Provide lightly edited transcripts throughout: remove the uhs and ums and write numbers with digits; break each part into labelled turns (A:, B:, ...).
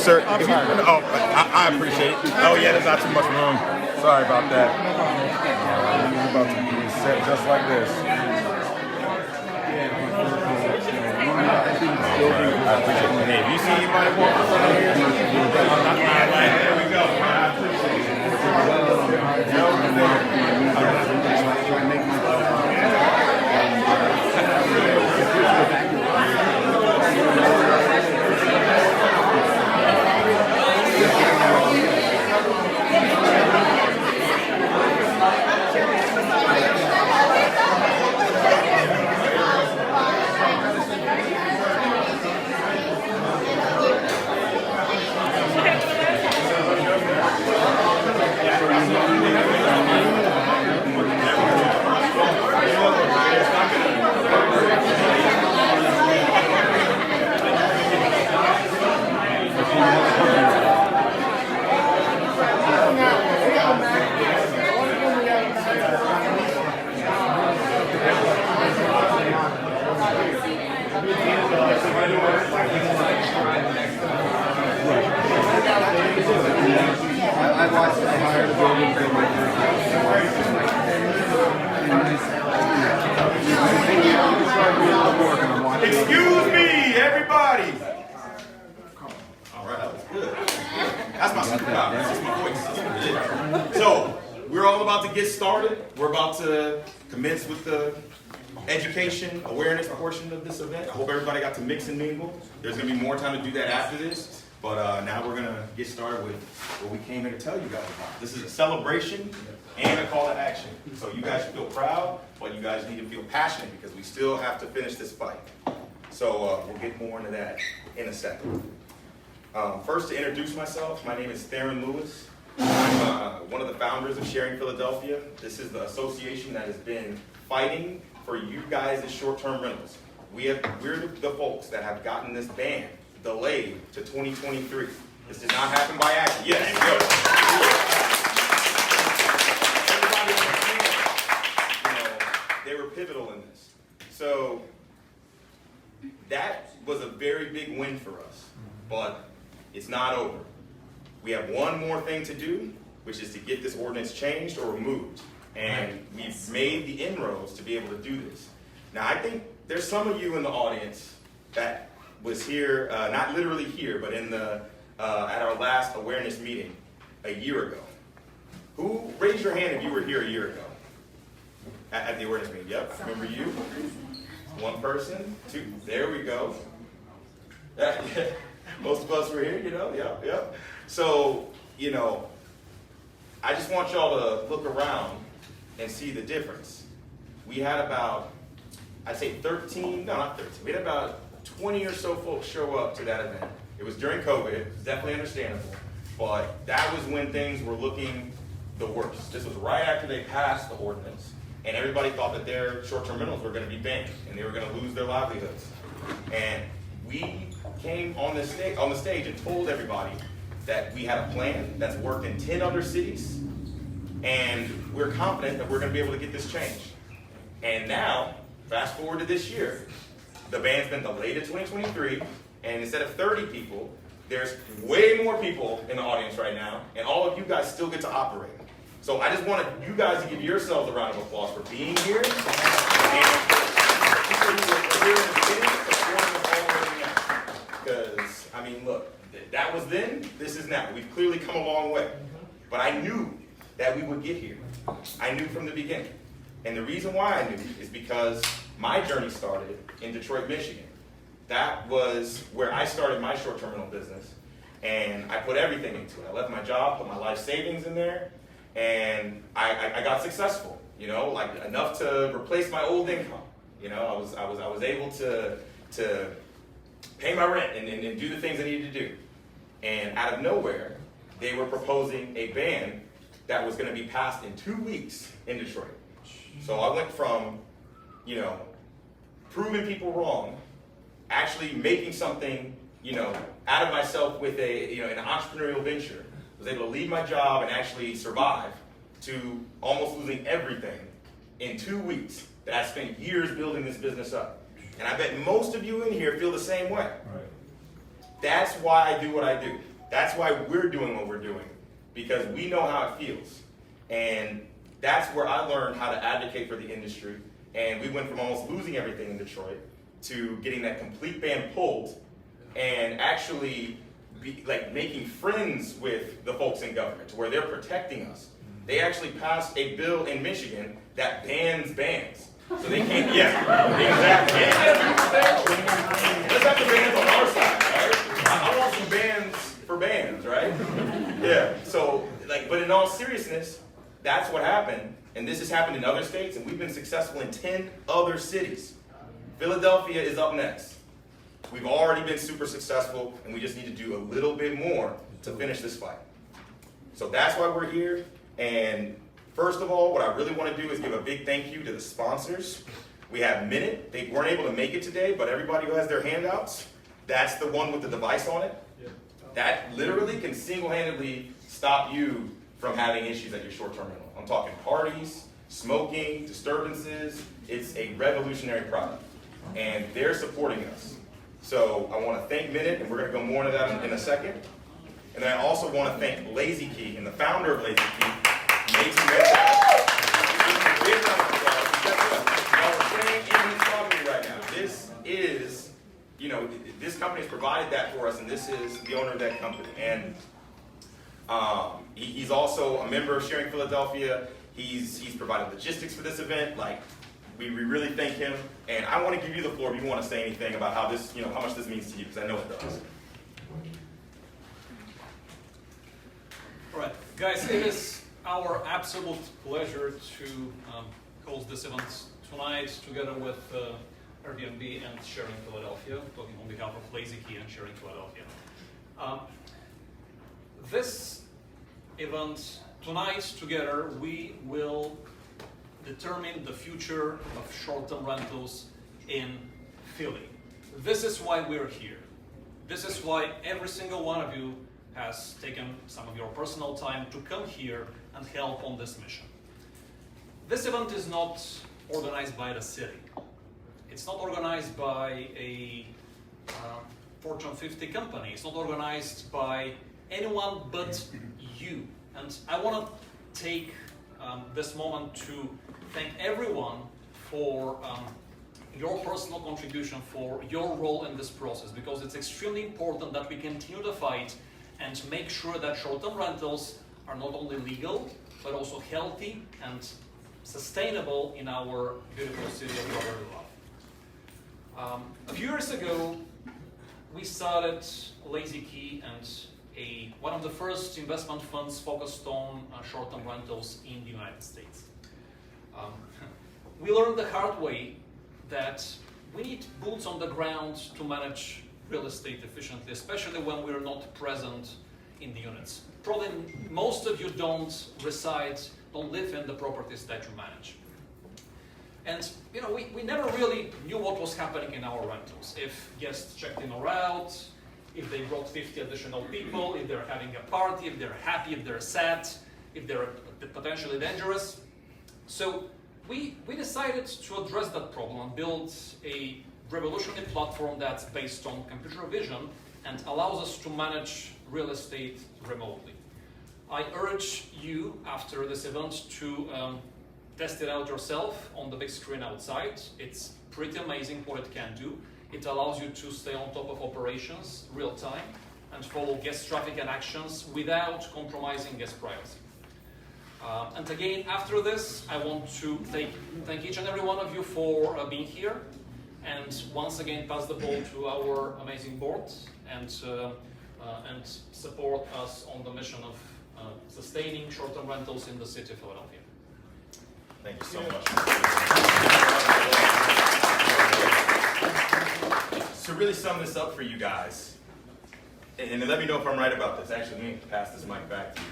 A: sir. I appreciate it. Oh, yeah, there's not too much room. Sorry about that. We're about to be set just like this. I appreciate it. Hey, if you see anybody walking around here, there we go. I appreciate it. Excuse me, everybody. All right, that was good. That's my superpower. That's my voice. So, we're all about to get started. We're about to commence with the education, awareness portion of this event. I hope everybody got to mix and mingle. There's going to be more time to do that after this. But now we're going to get started with what we came here to tell you guys about. This is a celebration and a call to action. So you guys should feel proud, but you guys need to feel passionate because we still have to finish this fight. So we'll get more into that in a second. First, to introduce myself, my name is Theron Lewis. I'm one of the founders of Sharing Philadelphia. This is the association that has been fighting for you guys' short-term rentals. We're the folks that have gotten this ban delayed to 2023. This did not happen by accident. Yes, they were pivotal in this. So that was a very big win for us, but it's not over. We have one more thing to do, which is to get this ordinance changed or removed. And we've made the inroads to be able to do this. Now, I think there's some of you in the audience that was here, not literally here, but in the at our last awareness meeting a year ago. Who, raise your hand if you were here a year ago at the awareness meeting? Yep, I remember you. One person, two, there we go. Most of us were here, yep. So, I just want y'all to look around and see the difference. We had about, I'd say 13, no, not 13, we had about 20 or so folks show up to that event. It was during COVID, it's definitely understandable, but that was when things were looking the worst. This was right after they passed the ordinance, and everybody thought that their short-term rentals were going to be banned, and they were going to lose their livelihoods. And we came on the stage and told everybody that we had a plan that's worked in 10 other cities, and we're confident that we're going to be able to get this changed. And now, fast forward to this year, the ban's been delayed to 2023, and instead of 30 people, there's way more people in the audience right now, and all of you guys still get to operate. So I just wanted you guys to give yourselves a round of applause for being here, and people who are here in the city supporting us all the way now. Because, I mean, look, that was then, this is now. We've clearly come a long way. But I knew that we would get here. I knew from the beginning. And the reason why I knew is because my journey started in Detroit, Michigan. That was where I started my short-term rental business. And I put everything into it. I left my job, put my life savings in there, and I got successful, like enough to replace my old income. I was able to pay my rent and do the things I needed to do. And out of nowhere, they were proposing a ban that was going to be passed in 2 weeks in Detroit. So I went from, proving people wrong, actually making something, out of myself with an entrepreneurial venture, was able to leave my job and actually survive, to almost losing everything in 2 weeks that I spent years building this business up. And I bet most of you in here feel the same way. Right. That's why I do what I do. That's why we're doing what we're doing, because we know how it feels. And that's where I learned how to advocate for the industry. And we went from almost losing everything in Detroit to getting that complete ban pulled and actually making friends with the folks in government to where they're protecting us. They actually passed a bill in Michigan that bans bans. So they can't, exactly. Let's have the bans on our side, right? I want some bans for bans, right? Yeah, so, but in all seriousness, that's what happened. And this has happened in other states, and we've been successful in 10 other cities. Philadelphia is up next. We've already been super successful, and we just need to do a little bit more to finish this fight. So that's why we're here. And first of all, what I really want to do is give a big thank you to the sponsors. We have Minute. They weren't able to make it today, but everybody who has their handouts, that's the one with the device on it. Yeah. That literally can single-handedly stop you from having issues at your short-term rental. I'm talking parties, smoking, disturbances. It's a revolutionary product, and they're supporting us. So I want to thank Minute, and we're going to go more into that in a second. And then I also want to thank Lazy Key and the founder of Lazy Key, Mason right now. This is, this company has provided that for us, and this is the owner of that company. And he's also a member of Sharing Philadelphia. He's provided logistics for this event. We really thank him. And I want to give you the floor if you want to say anything about how this, how much this means to you, because I know it does.
B: All right, guys, it is our absolute pleasure to host this event tonight together with Airbnb and Sharing Philadelphia, talking on behalf of Lazy Key and Sharing Philadelphia. This event tonight together, we will determine the future of short-term rentals in Philly. This is why we're here. This is why every single one of you has taken some of your personal time to come here and help on this mission. This event is not organized by the city. It's not organized by a Fortune 50 company. It's not organized by anyone but you. And I want to take this moment to thank everyone for your personal contribution, for your role in this process, because it's extremely important that we continue the fight and make sure that short-term rentals are not only legal, but also healthy and sustainable in our beautiful city of brotherly love. A few years ago, we started Lazy Key and one of the first investment funds focused on short-term rentals in the United States. We learned the hard way that we need boots on the ground to manage real estate efficiently, especially when we're not present in the units. Probably most of you don't live in the properties that you manage. And we never really knew what was happening in our rentals. If guests checked in or out, if they brought 50 additional people, if they're having a party, if they're happy, if they're sad, if they're potentially dangerous. So we decided to address that problem and build a revolutionary platform that's based on computer vision and allows us to manage real estate remotely. I urge you after this event to test it out yourself on the big screen outside. It's pretty amazing what it can do. It allows you to stay on top of operations real time and follow guest traffic and actions without compromising guest privacy. And again, after this, I want to thank each and every one of you for being here, and once again pass the ball to our amazing board and support us on the mission of sustaining short-term rentals in the city of Philadelphia.
A: Thank you so much. To really sum this up for you guys, and let me know if I'm right about this. Actually, let me pass this mic back to you.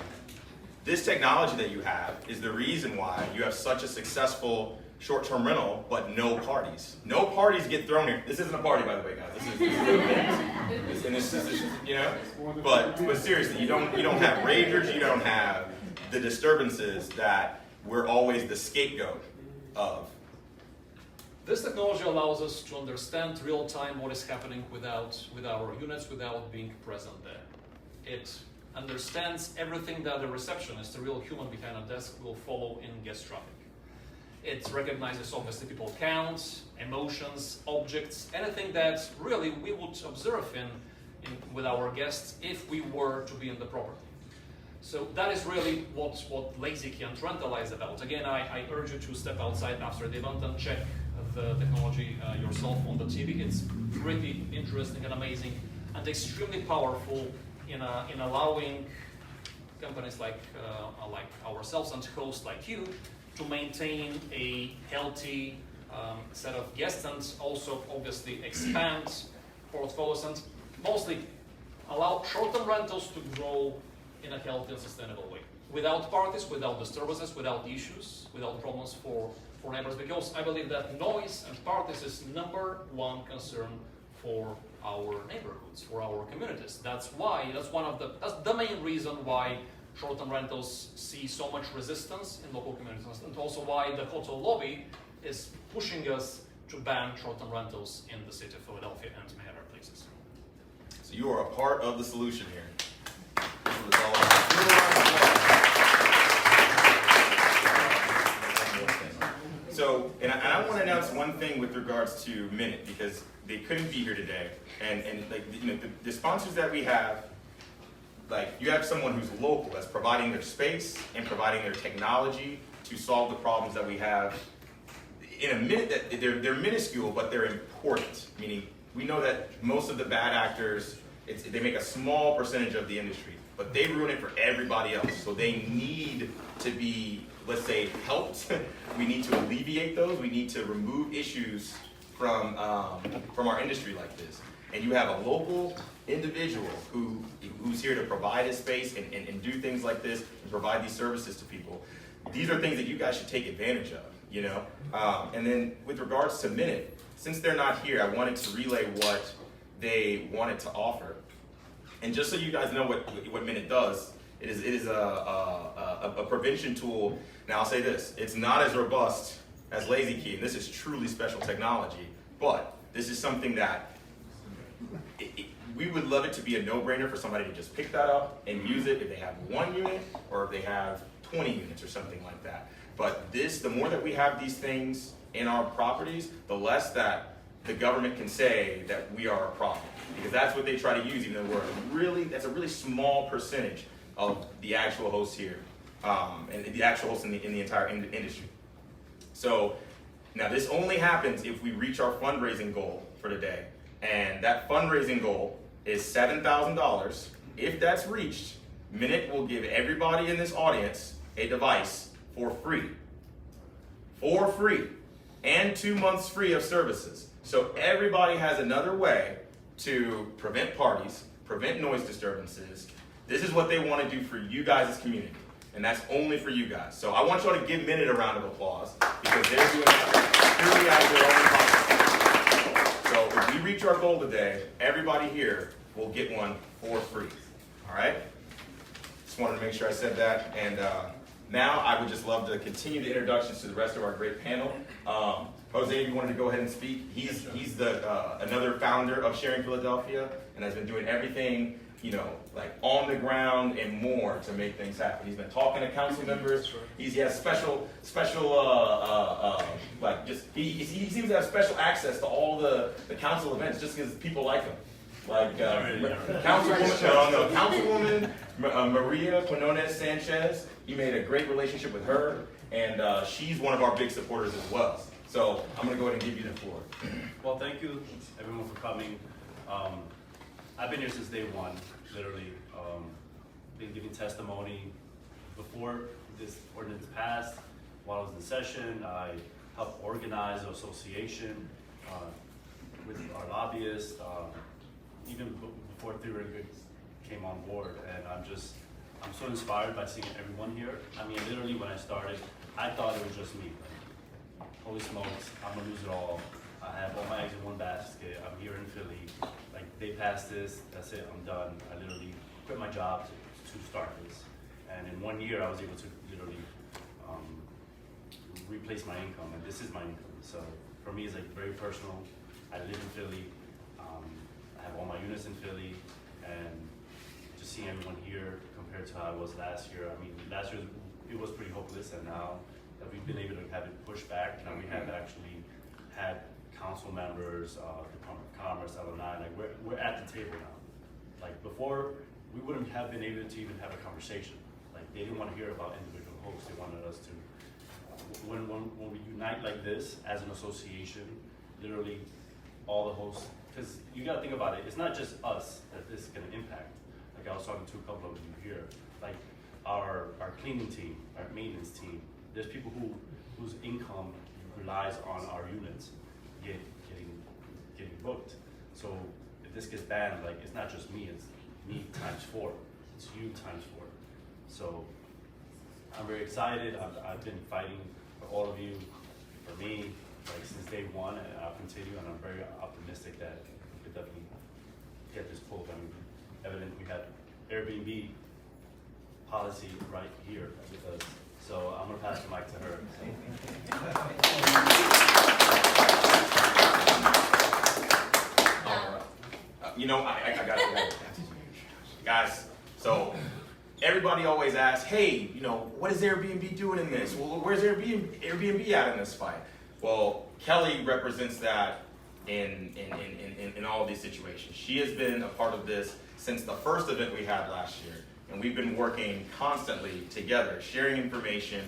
A: This technology that you have is the reason why you have such a successful short-term rental, but no parties. No parties get thrown here. This isn't a party, by the way, guys. This is and this is, But seriously, you don't have ravers. You don't have the disturbances that we're always the scapegoat of.
B: This technology allows us to understand real time what is happening with our units without being present there. It understands everything that a receptionist, a real human behind a desk, will follow in guest traffic. It recognizes obviously people counts, emotions, objects, anything that really we would observe with our guests if we were to be in the property. So that is really what LazyKey and Rental is about. Again, I urge you to step outside after the event and check the technology yourself on the TV. It's pretty interesting and amazing and extremely powerful in allowing companies like ourselves and hosts like you to maintain a healthy set of guests and also obviously expand portfolios and mostly allow short-term rentals to grow in a healthy and sustainable way. Without parties, without disturbances, without issues, without problems for neighbors, because I believe that noise and parties is #1 concern for our neighborhoods, for our communities. That's the main reason why short-term rentals see so much resistance in local communities, and also why the hotel lobby is pushing us to ban short-term rentals in the city of Philadelphia and many other places.
A: So you are a part of the solution here. That's what it's all about. So, and I want to announce one thing with regards to Minute, because they couldn't be here today, and like, you know, the sponsors that we have, like, you have someone who's local that's providing their space and providing their technology to solve the problems that we have. In a minute, that they're minuscule, but they're important. Meaning, we know that most of the bad actors, they make a small percentage of the industry, but they ruin it for everybody else. So they need to be, let's say, helped. We need to alleviate those. We need to remove issues from our industry like this. And you have a local individual who's here to provide a space and do things like this and provide these services to people. These are things that you guys should take advantage of, you know? And then with regards to Minute, since they're not here, I wanted to relay what they wanted to offer. And just so you guys know what Minute does, it is a prevention tool. Now I'll say this, it's not as robust as LazyKey, and this is truly special technology, but this is something that we would love it to be a no-brainer for somebody to just pick that up and use it if they have 1 unit or if they have 20 units or something like that. But the more that we have these things in our properties, the less that the government can say that we are a problem. Because that's what they try to use, even though that's a really small percentage of the actual hosts here, and the actual hosts in the entire industry. So now this only happens if we reach our fundraising goal for the day. And that fundraising goal is $7,000. If that's reached, Minute will give everybody in this audience a device for free. For free. And 2 months free of services. So everybody has another way to prevent parties, prevent noise disturbances. This is what they want to do for you guys as community. And that's only for you guys. So I want y'all to give Minute a round of applause because they're doing that purely out of their own pocket. So if we reach our goal today, everybody here will get one for free. All right? Just wanted to make sure I said that. And now I would just love to continue the introductions to the rest of our great panel. Jose, if you wanted to go ahead and speak, he's another founder of Sharing Philadelphia and has been doing everything, you know, like on the ground and more to make things happen. He's been talking to council members. He has special like just he seems to have special access to all the council events just because people like him. Like Councilwoman Maria Quinones Sanchez. He made a great relationship with her, and she's one of our big supporters as well. So I'm going to go ahead and give you the floor.
C: Well, thank you everyone for coming. I've been here since day one, literally. Been giving testimony before this ordinance passed. While I was in session, I helped organize an association with our lobbyists, even before Theory came on board. And I'm so inspired by seeing everyone here. I mean, literally when I started, I thought it was just me. Holy smokes, I'm gonna lose it all. I have all my eggs in one basket. I'm here in Philly. Like, they passed this, that's it, I'm done. I literally quit my job to start this. And in 1 year, I was able to literally replace my income, and this is my income. So for me, it's like very personal. I live in Philly. I have all my units in Philly, and just seeing everyone here compared to how it was last year. I mean, last year it was pretty hopeless, and now that we've been able to have it pushed back, now we have actually had council members, Department of Commerce, alumni, like we're at the table now. Like before, we wouldn't have been able to even have a conversation. Like they didn't want to hear about individual hosts. They wanted us to, when we unite like this as an association, literally all the hosts, because you got to think about it, it's not just us that this is going to impact. Like I was talking to a couple of you here, like our cleaning team, our maintenance team, there's people whose income relies on our units getting booked. So if this gets banned, like it's not just me, it's me times 4, it's you times 4. So I'm very excited. I've been fighting for all of you, for me, like since day one, and I'll continue. And I'm very optimistic that we could definitely get this pulled. I mean, evident we have Airbnb policy right here as it does. So I'm gonna pass the mic to her.
A: You know, I got it. Guys, so everybody always asks, hey, you know, what is Airbnb doing in this? Well, where's Airbnb at in this fight? Well, Kelly represents that in all of these situations. She has been a part of this since the first event we had last year. And we've been working constantly together, sharing information,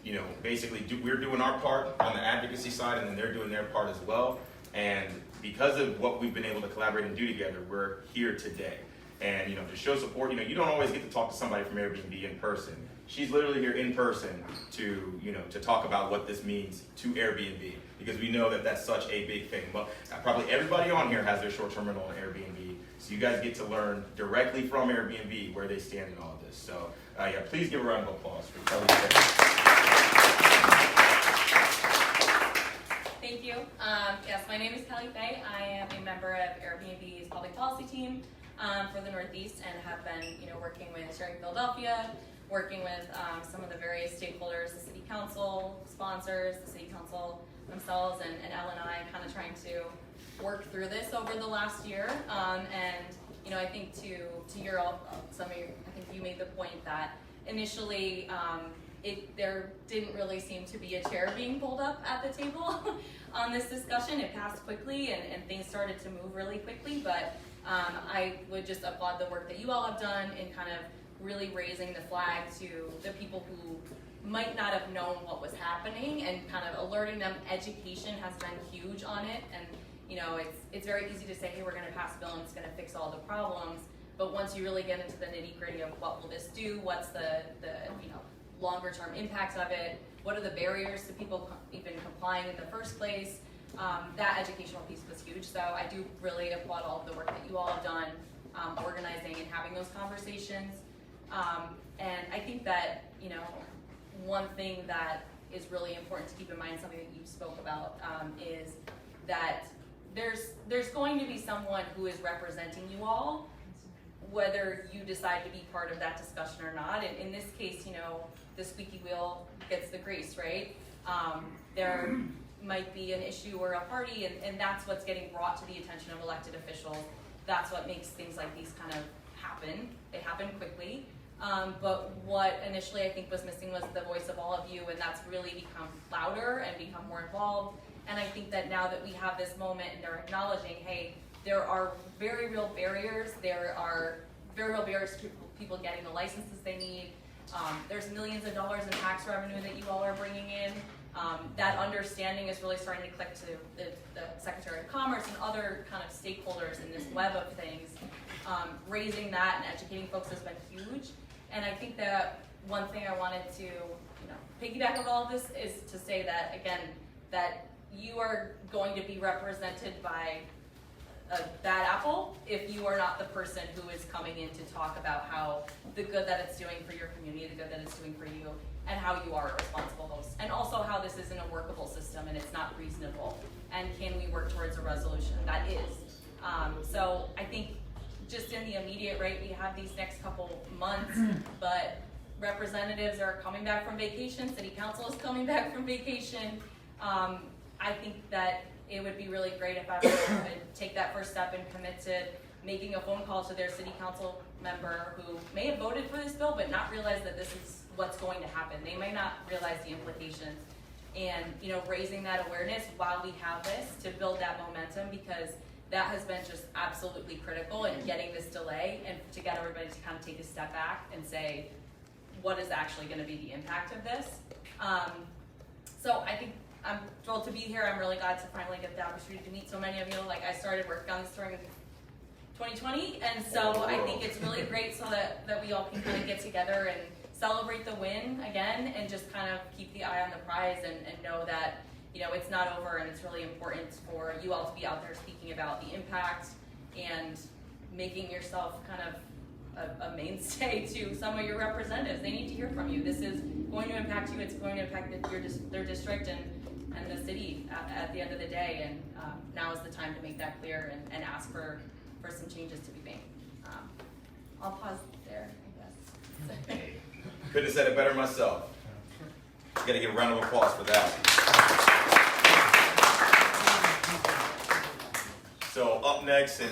A: you know, basically we're doing our part on the advocacy side, and then they're doing their part as well. And because of what we've been able to collaborate and do together, we're here today. And, you know, to show support, you know, you don't always get to talk to somebody from Airbnb in person. She's literally here in person to, you know, to talk about what this means to Airbnb, because we know that that's such a big thing. But probably everybody on here has their short-term rental on Airbnb, so you guys get to learn directly from Airbnb where they stand in all of this. So, yeah, please give a round of applause for Kelly.
D: Thank you. Yes, my name is Kelly Fay. I am a member of Airbnb's public policy team for the Northeast, and have been, you know, working with Sharing Philadelphia, working with some of the various stakeholders, the city council, sponsors, the city council themselves, and L&I, kind of trying to work through this over the last year. And, you know, I think to your, some of your, I think you made the point that initially there didn't really seem to be a chair being pulled up at the table on this discussion. It passed quickly, and things started to move really quickly, but I would just applaud the work that you all have done in kind of really raising the flag to the people who might not have known what was happening, and kind of alerting them. Education has been huge on it, and you know, it's very easy to say, hey, we're going to pass a bill and it's going to fix all the problems, but once you really get into the nitty-gritty of what will this do, what's the you know, longer term impacts of it, what are the barriers to people even complying in the first place, that educational piece was huge. So I do really applaud all of the work that you all have done, organizing and having those conversations. And I think that, you know, one thing that is really important to keep in mind, something that you spoke about, is that there's going to be someone who is representing you all, whether you decide to be part of that discussion or not. And in this case, you know, the squeaky wheel gets the grease, right? There might be an issue or a party, and that's what's getting brought to the attention of elected officials. That's what makes things like these kind of happen. They happen quickly. But what initially I think was missing was the voice of all of you, and that's really become louder and become more involved. And I think that now that we have this moment and they're acknowledging, hey, there are very real barriers. There are very real barriers to people getting the licenses they need. There's millions of dollars in tax revenue that you all are bringing in. That understanding is really starting to click to the Secretary of Commerce and other kind of stakeholders in this web of things. Raising that and educating folks has been huge. And I think that one thing I wanted to, you know, piggyback of all of this is to say that, again, that you are going to be represented by a bad apple if you are not the person who is coming in to talk about how the good that it's doing for your community, the good that it's doing for you, and how you are a responsible host. And also how this isn't a workable system and it's not reasonable. And can we work towards a resolution that is? So I think just in the immediate, right, we have these next couple months, but representatives are coming back from vacation, city council is coming back from vacation. I think that it would be really great if everyone could take that first step and commit to making a phone call to their city council member who may have voted for this bill but not realize that this is what's going to happen. They may not realize the implications. And raising that awareness while we have this to build that momentum, because that has been just absolutely critical in getting this delay and to get everybody to kind of take a step back and say, what is actually going to be the impact of this? So I think I'm thrilled to be here. I'm really glad to finally get the opportunity to meet so many of you. Like, I started working on this during 2020, and so I think it's really great so that we all can kind of get together and celebrate the win again and just kind of keep the eye on the prize and know that it's not over, and it's really important for you all to be out there speaking about the impact and making yourself kind of a mainstay to some of your representatives. They need to hear from you. This is going to impact you. It's going to impact their district and the city at the end of the day. And now is the time to make that clear and ask for some changes to be made. I'll pause there, I guess.
A: Couldn't have said it better myself. Got to give a round of applause for that. So up next, and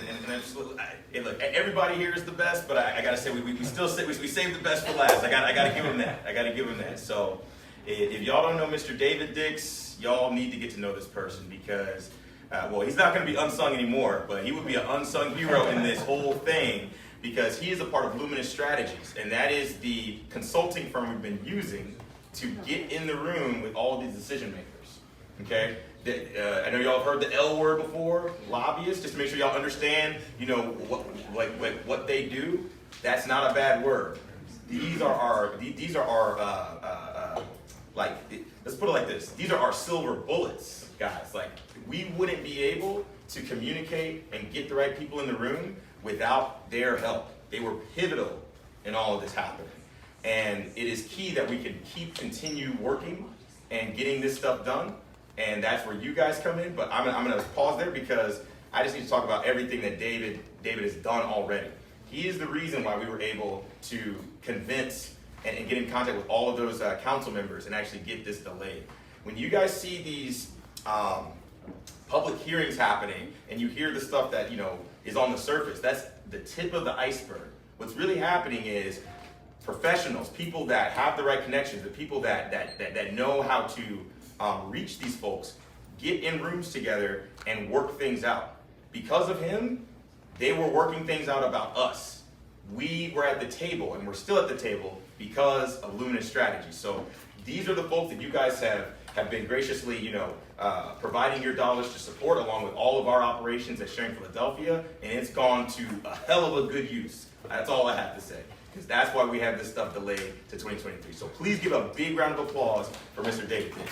A: look, everybody here is the best, but I gotta say we still saved the best for last. I gotta give him that. So if y'all don't know Mr. David Dix, y'all need to get to know this person, because he's not gonna be unsung anymore, but he would be an unsung hero in this whole thing, because he is a part of Luminous Strategies, and that is the consulting firm we've been using to get in the room with all of these decision makers. Okay. I know y'all have heard the L word before, lobbyists. Just to make sure y'all understand, what they do. That's not a bad word. These are our let's put it like this. These are our silver bullets, guys. Like, we wouldn't be able to communicate and get the right people in the room without their help. They were pivotal in all of this happening. And it is key that we can continue working and getting this stuff done. And that's where you guys come in. But I'm going to pause there, because I just need to talk about everything that David has done already. He is the reason why we were able to convince and get in contact with all of those council members and actually get this delayed. When you guys see these public hearings happening and you hear the stuff that is on the surface, that's the tip of the iceberg. What's really happening is professionals, people that have the right connections, the people that know how to reach these folks, get in rooms together and work things out. Because of him, they were working things out about us. We were at the table, and we're still at the table because of Luminous Strategy. So these are the folks that you guys have been graciously, providing your dollars to support, along with all of our operations at Sharing Philadelphia, and it's gone to a hell of a good use. That's all I have to say, because that's why we have this stuff delayed to 2023. So please give a big round of applause for Mr. David Dix.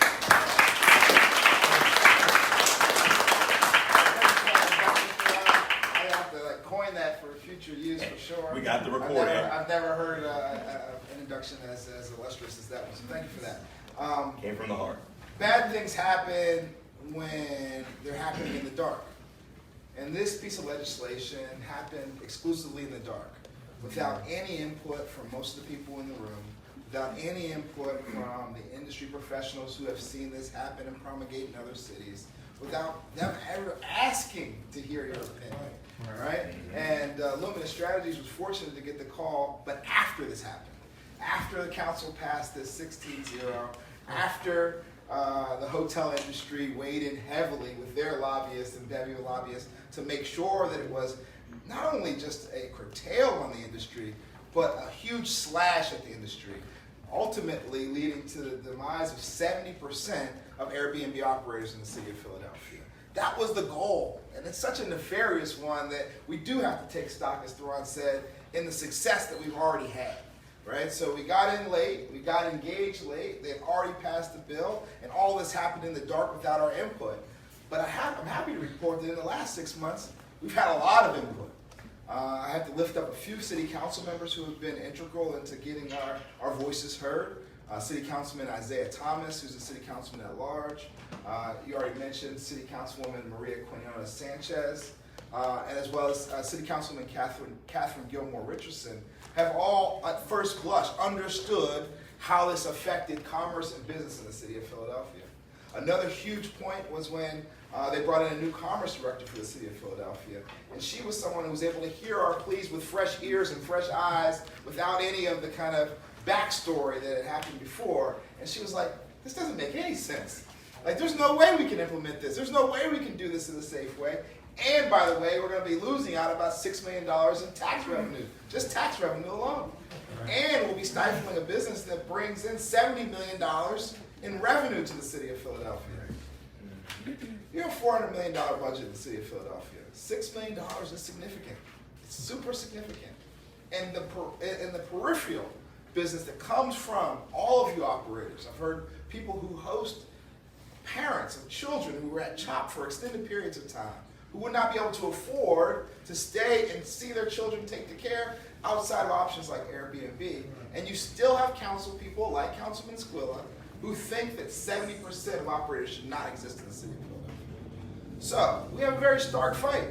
E: I have to coin that for future use, for sure.
A: We got the recording.
E: I've never heard an induction as illustrious as that one, so thank you for that.
A: Came from the heart.
E: Bad things happen when they're happening in the dark. And this piece of legislation happened exclusively in the dark, without any input from most of the people in the room, without any input from the industry professionals who have seen this happen and promulgate in other cities, without them ever asking to hear your opinion, right? And Luminous Strategies was fortunate to get the call, but after this happened, after the council passed this 16-0, after the hotel industry weighed in heavily with their lobbyists and bevy of lobbyists to make sure that it was not only just a curtail on the industry, but a huge slash at the industry, ultimately leading to the demise of 70% of Airbnb operators in the city of Philadelphia. That was the goal, and it's such a nefarious one that we do have to take stock, as Theron said, in the success that we've already had. Right? So we got in late, we got engaged late, they had already passed the bill, and all this happened in the dark without our input. But I'm happy to report that in the last 6 months, we've had a lot of input. I have to lift up a few city council members who have been integral into getting our voices heard. City Councilman Isaiah Thomas, who's a city councilman at large. You already mentioned City Councilwoman Maria Quinona Sanchez, and as well as City Councilwoman Catherine Gilmore Richardson, have all, at first blush, understood how this affected commerce and business in the city of Philadelphia. Another huge point was when They brought in a new commerce director for the city of Philadelphia. And she was someone who was able to hear our pleas with fresh ears and fresh eyes without any of the kind of backstory that had happened before. And she was like, this doesn't make any sense. Like, there's no way we can implement this. There's no way we can do this in a safe way. And by the way, we're going to be losing out about $6 million in tax revenue, just tax revenue alone. And we'll be stifling a business that brings in $70 million in revenue to the city of Philadelphia. You have a $400 million budget in the city of Philadelphia. $6 million is significant. It's super significant. And the peripheral business that comes from all of you operators. I've heard people who host parents of children who were at CHOP for extended periods of time, who would not be able to afford to stay and see their children take the care outside of options like Airbnb. And you still have council people like Councilman Squilla who think that 70% of operators should not exist in the city of Philadelphia. So we have a very stark fight.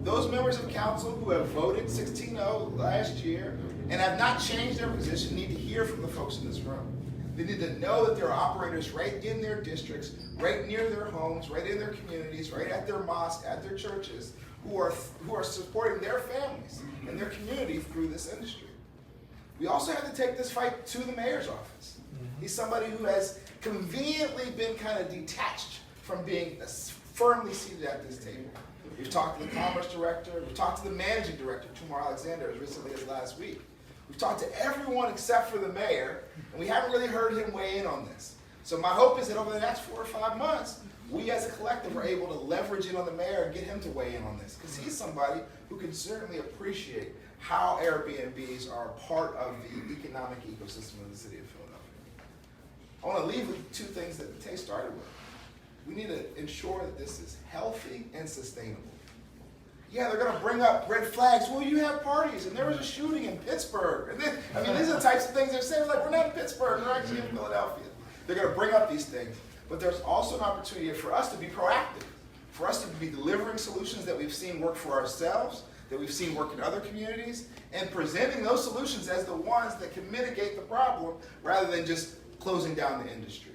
E: Those members of council who have voted 16-0 last year and have not changed their position need to hear from the folks in this room. They need to know that there are operators right in their districts, right near their homes, right in their communities, right at their mosques, at their churches, who are supporting their families and their community through this industry. We also have to take this fight to the mayor's office. He's somebody who has conveniently been kind of detached from being firmly seated at this table. We've talked to the commerce director, we've talked to the managing director, Tumar Alexander, as recently as last week. We've talked to everyone except for the mayor, and we haven't really heard him weigh in on this. So my hope is that over the next 4 or 5 months, we as a collective are able to leverage in on the mayor and get him to weigh in on this, because he's somebody who can certainly appreciate how Airbnbs are a part of the economic ecosystem of the city of Philadelphia. I want to leave with 2 things that Tay started with. We need to ensure that this is healthy and sustainable. Yeah, they're going to bring up red flags. Well, you have parties, and there was a shooting in Pittsburgh. And then, I mean, these are the types of things they're saying. Like, we're not in Pittsburgh, we're actually in Philadelphia. They're going to bring up these things. But there's also an opportunity for us to be proactive, for us to be delivering solutions that we've seen work for ourselves, that we've seen work in other communities, and presenting those solutions as the ones that can mitigate the problem rather than just closing down the industry.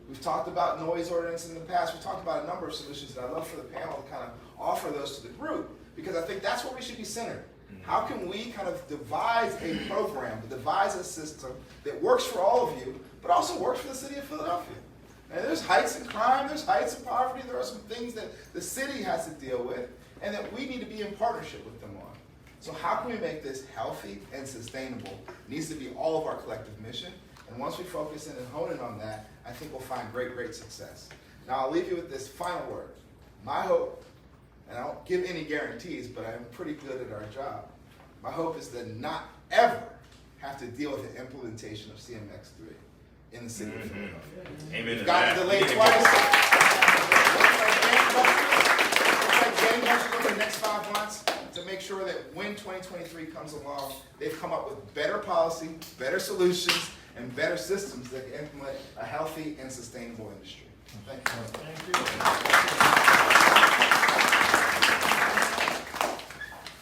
E: We've talked about noise ordinance in the past. We've talked about a number of solutions, and I'd love for the panel to kind of offer those to the group, because I think that's where we should be centered. How can we kind of devise a program, devise a system that works for all of you, but also works for the city of Philadelphia? And there's heights in crime, there's heights in poverty, there are some things that the city has to deal with, and that we need to be in partnership with them on. So how can we make this healthy and sustainable? It needs to be all of our collective mission. And once we focus in and hone in on that, I think we'll find great, great success. Now I'll leave you with this final word. My hope, and I don't give any guarantees, but I'm pretty good at our job. My hope is to not ever have to deal with the implementation of CMX3 in the city of Philadelphia.
A: Amen.
E: We've gotten delayed twice. Gangbusters over the next 5 months to make sure that when 2023 comes along, they've come up with better policy, better solutions, and better systems that can implement a healthy and sustainable industry. Thank you.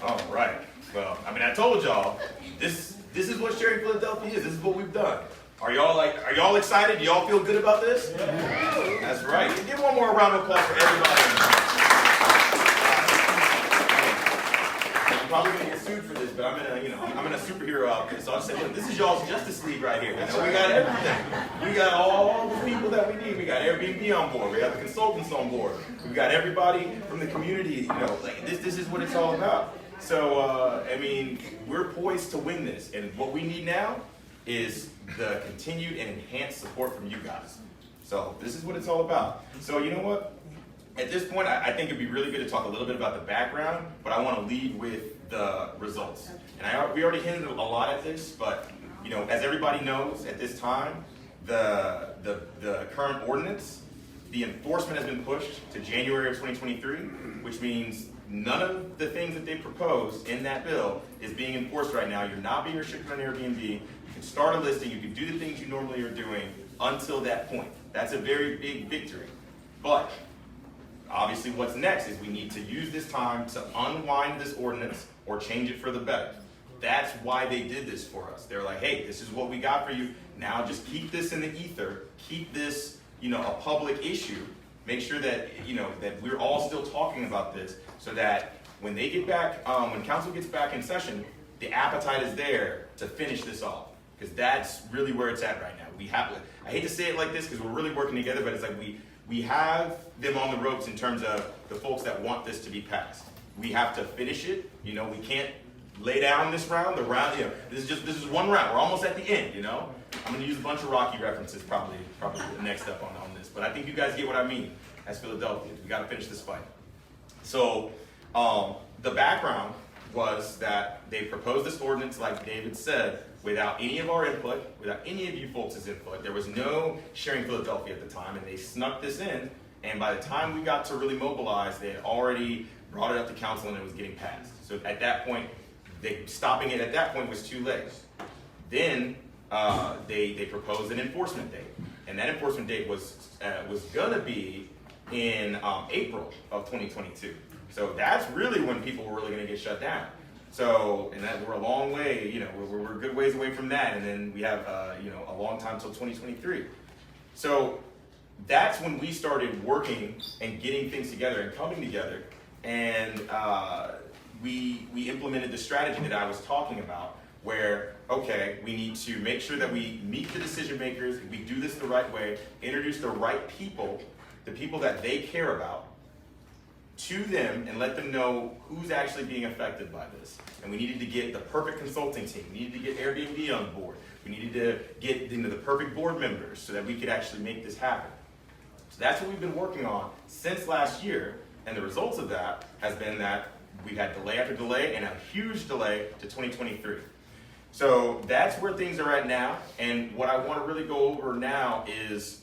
A: All right. Well, I mean, I told y'all, this is what sharing Philadelphia is. This is what we've done. Are y'all excited? Do y'all feel good about this? Yeah. That's right. Give one more round of applause for everybody. I'm probably gonna get sued for this, but I'm in a superhero outfit, so I'll say, look, this is y'all's Justice League right here. You know, we got everything. We got all the people that we need. We got Airbnb on board. We got the consultants on board. We got everybody from the community. You know, like this is what it's all about. So I mean, we're poised to win this, and what we need now is the continued and enhanced support from you guys. So this is what it's all about. So you know what? At this point, I think it'd be really good to talk a little bit about the background, but I want to lead with the results. And we already hinted a lot at this, but you know, as everybody knows, at this time, the current ordinance, the enforcement has been pushed to January of 2023, which means none of the things that they proposed in that bill is being enforced right now. You're not being restricted on Airbnb. You can start a listing. You can do the things you normally are doing until that point. That's a very big victory. But obviously what's next is we need to use this time to unwind this ordinance or change it for the better. That's why they did this for us. They're like, hey, this is what we got for you. Now just keep this in the ether. Keep this, a public issue make sure that, that we're all still talking about this so that when they get back, when council gets back in session, the appetite is there to finish this off. Because that's really where it's at right now. I hate to say it like this because we're really working together, but it's like we have them on the ropes in terms of the folks that want this to be passed. We have to finish it. We can't lay down this round. This is one round. We're almost at the end. I'm going to use a bunch of Rocky references probably next up on this. But I think you guys get what I mean as Philadelphians. We got to finish this fight. So the background was that they proposed this ordinance, like David said, without any of our input, without any of you folks' input. There was no Sharing Philadelphia at the time, and they snuck this in, and by the time we got to really mobilize, they had already brought it up to council and it was getting passed. So at that point, stopping it at that point was too late. Then they proposed an enforcement date, and that enforcement date was gonna be in April of 2022. So that's really when people were really gonna get shut down. So, and that we're a long way, we're a good ways away from that, and then we have, a long time till 2023. So that's when we started working and getting things together and coming together, and we implemented the strategy that I was talking about, where, okay, we need to make sure that we meet the decision makers, we do this the right way, introduce the right people, the people that they care about, to them and let them know who's actually being affected by this. And we needed to get the perfect consulting team. We needed to get Airbnb on board. We needed to get the perfect board members so that we could actually make this happen. So that's what we've been working on since last year. And the results of that has been that we've had delay after delay and a huge delay to 2023. So that's where things are at now. And what I want to really go over now is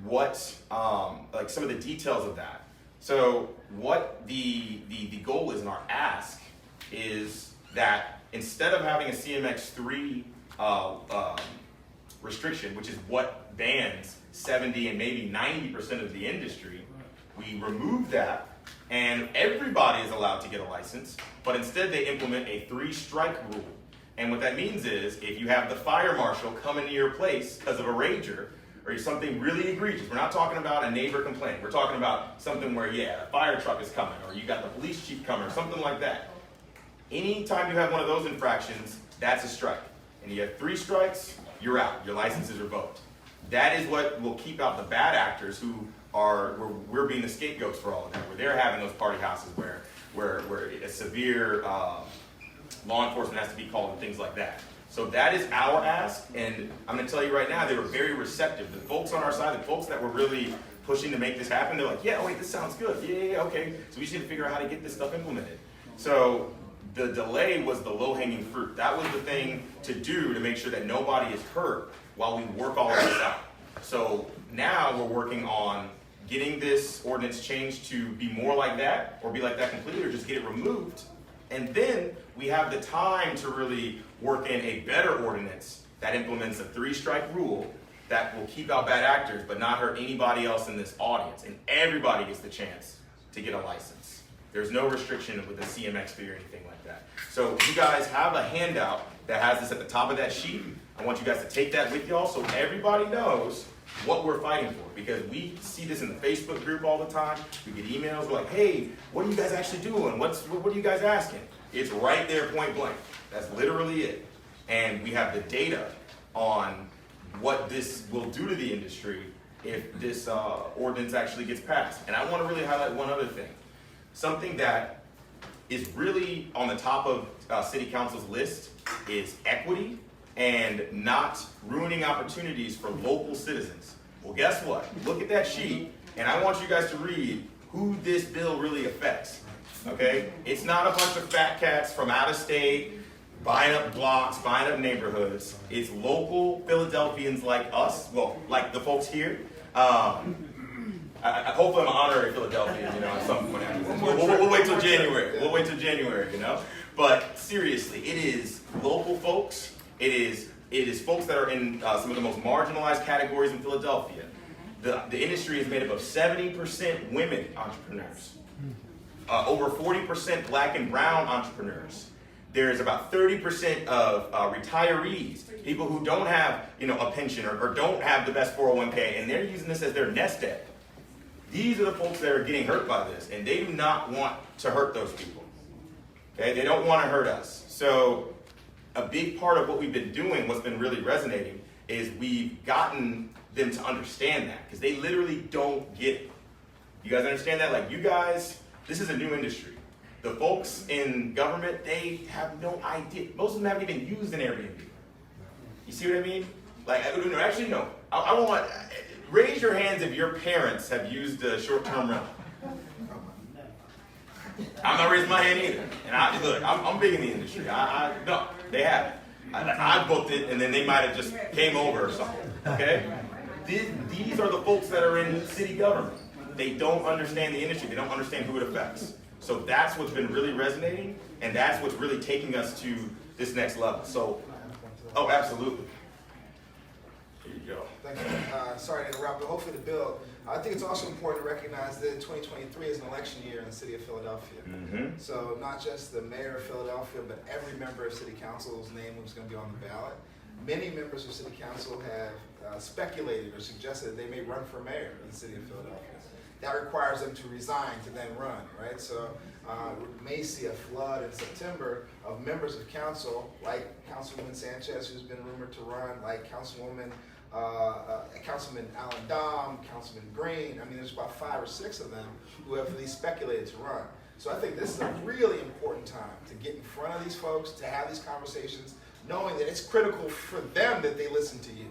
A: what, like some of the details of that. So what the goal is, and our ask is that instead of having a CMX3 restriction, which is what bans 70 and maybe 90% of the industry, we remove that and everybody is allowed to get a license, but instead they implement a 3-strike rule. And what that means is if you have the fire marshal come into your place because of a rager, or something really egregious. We're not talking about a neighbor complaint. We're talking about something where, a fire truck is coming, or you got the police chief coming, or something like that. Anytime you have one of those infractions, that's a strike. And you have 3 strikes, you're out. Your license is revoked. That is what will keep out the bad actors who we're being the scapegoats for all of that, where they're having those party houses where a severe law enforcement has to be called and things like that. So that is our ask, and I'm going to tell you right now, they were very receptive. The folks on our side, the folks that were really pushing to make this happen, they're like, wait, this sounds good. Yeah, okay. So we just need to figure out how to get this stuff implemented. So the delay was the low-hanging fruit. That was the thing to do to make sure that nobody is hurt while we work all of this out. So now we're working on getting this ordinance changed to be more like that, or be like that completely, or just get it removed. And then we have the time to really work in a better ordinance that implements a 3-strike rule that will keep out bad actors but not hurt anybody else in this audience. And everybody gets the chance to get a license. There's no restriction with the CMX3 or anything like that. So you guys have a handout that has this at the top of that sheet. I want you guys to take that with y'all so everybody knows what we're fighting for, because we see this in the Facebook group all the time. We get emails like, hey, what are you guys actually doing? What are you guys asking? It's right there, point blank. That's literally it. And we have the data on what this will do to the industry if this ordinance actually gets passed. And I want to really highlight one other thing. Something that is really on the top of City Council's list is equity and not ruining opportunities for local citizens. Well, guess what? Look at that sheet, and I want you guys to read who this bill really affects, okay? It's not a bunch of fat cats from out of state buying up blocks, buying up neighborhoods. It's local Philadelphians like us, well, like the folks here. Hopefully I'm an honorary Philadelphian, at some point. We'll wait till January. We'll wait till January, But seriously, it is local folks. It is folks that are in some of the most marginalized categories in Philadelphia. The industry is made up of 70% women entrepreneurs, over 40% black and brown entrepreneurs. There's about 30% of retirees, people who don't have a pension or don't have the best 401k, and they're using this as their nest egg. These are the folks that are getting hurt by this, and they do not want to hurt those people. Okay, they don't want to hurt us. So a big part of what we've been doing, what's been really resonating, is we've gotten them to understand that, because they literally don't get it. You guys understand that? Like, you guys, this is a new industry. The folks in government, they have no idea. Most of them haven't even used an Airbnb. You see what I mean? Like, actually, no. I want, raise your hands if your parents have used a short-term rental. I'm not raising my hand either. And look, I'm big in the industry. No, they haven't. I booked it, and then they might have just came over or something. Okay? These are the folks that are in city government. They don't understand the industry. They don't understand who it affects. So that's what's been really resonating, and that's what's really taking us to this next level. So, oh, absolutely. Here you go.
E: Thank you. Sorry to interrupt, but hopefully to build. I think it's also important to recognize that 2023 is an election year in the city of Philadelphia.
A: Mm-hmm.
E: So not just the mayor of Philadelphia, but every member of city council's name was going to be on the ballot. Many members of city council have speculated or suggested that they may run for mayor in the city of Philadelphia. That requires them to resign to then run, right? So we may see a flood in September of members of council, like Councilwoman Sanchez, who's been rumored to run, like Councilman Alan Dom, Councilman Green. I mean, there's about 5 or 6 of them who have at least speculated to run. So I think this is a really important time to get in front of these folks, to have these conversations, knowing that it's critical for them that they listen to you.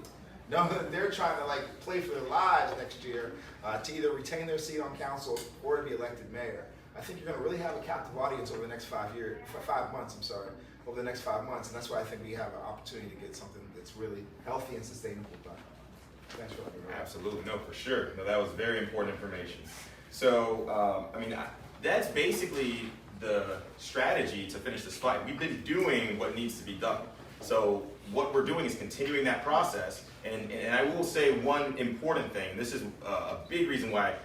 E: Knowing that they're trying to like play for their lives next year to either retain their seat on council or to be elected mayor. I think you're going to really have a captive audience over the next 5 months. Over the next 5 months, and that's why I think we have an opportunity to get something that's really healthy and sustainable done. Thanks for letting me know.
A: Absolutely, no, for sure. No, that was very important information. So, that's basically the strategy to finish this fight. We've been doing what needs to be done. So what we're doing is continuing that process. And I will say one important thing. This is a big reason why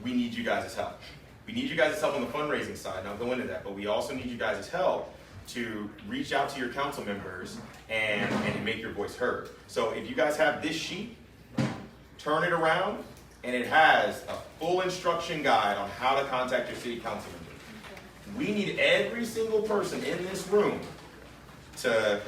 A: we need you guys' help. We need you guys' help on the fundraising side, and I'll go into that, but we also need you guys' help to reach out to your council members and make your voice heard. So if you guys have this sheet, turn it around, and it has a full instruction guide on how to contact your city council member. We need every single person in this room to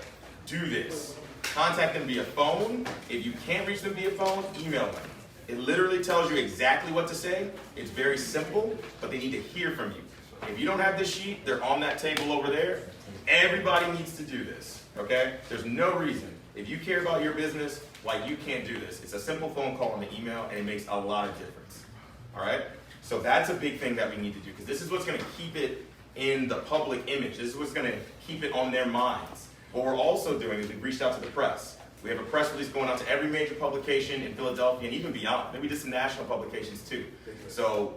A: do this. Contact them via phone. If you can't reach them via phone, email them. It literally tells you exactly what to say. It's very simple, but they need to hear from you. If you don't have this sheet, they're on that table over there. Everybody needs to do this, okay? There's no reason, if you care about your business, why you can't do this. It's a simple phone call and an email, and it makes a lot of difference, all right? So that's a big thing that we need to do, because this is what's going to keep it in the public image. This is what's going to keep it on their minds. What we're also doing is we've reached out to the press. We have a press release going out to every major publication in Philadelphia and even beyond. Maybe just some national publications too. So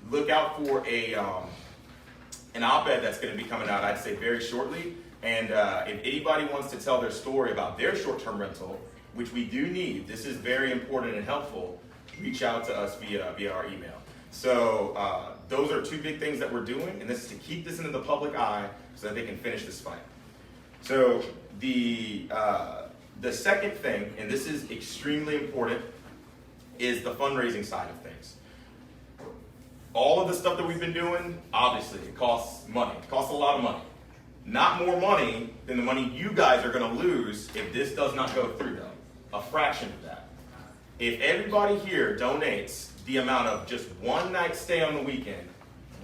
A: look out for an op-ed that's going to be coming out, I'd say, very shortly. And if anybody wants to tell their story about their short-term rental, which we do need, this is very important and helpful, reach out to us via our email. So those are 2 big things that we're doing, and this is to keep this into the public eye so that they can finish this fight. So the second thing, and this is extremely important, is the fundraising side of things. All of the stuff that we've been doing, obviously, it costs money. It costs a lot of money. Not more money than the money you guys are going to lose if this does not go through, though. A fraction of that. If everybody here donates the amount of just one night stay on the weekend,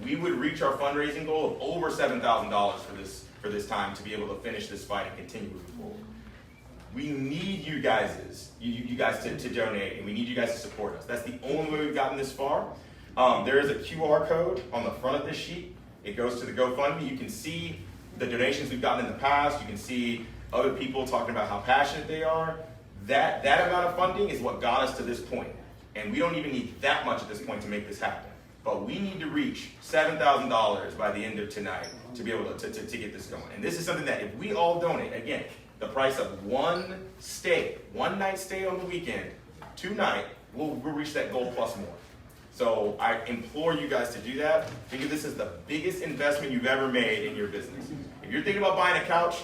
A: we would reach our fundraising goal of over $7,000 for this time to be able to finish this fight and continue moving forward. We need you guys to donate, and we need you guys to support us. That's the only way we've gotten this far. There is a QR code on the front of this sheet. It goes to the GoFundMe. You can see the donations we've gotten in the past. You can see other people talking about how passionate they are. That amount of funding is what got us to this point. And we don't even need that much at this point to make this happen. But we need to reach $7,000 by the end of tonight to be able to get this going. And this is something that if we all donate, again, the price of one night stay on the weekend, 2 nights, we'll reach that goal plus more. So I implore you guys to do that. Think of this as the biggest investment you've ever made in your business. If you're thinking about buying a couch,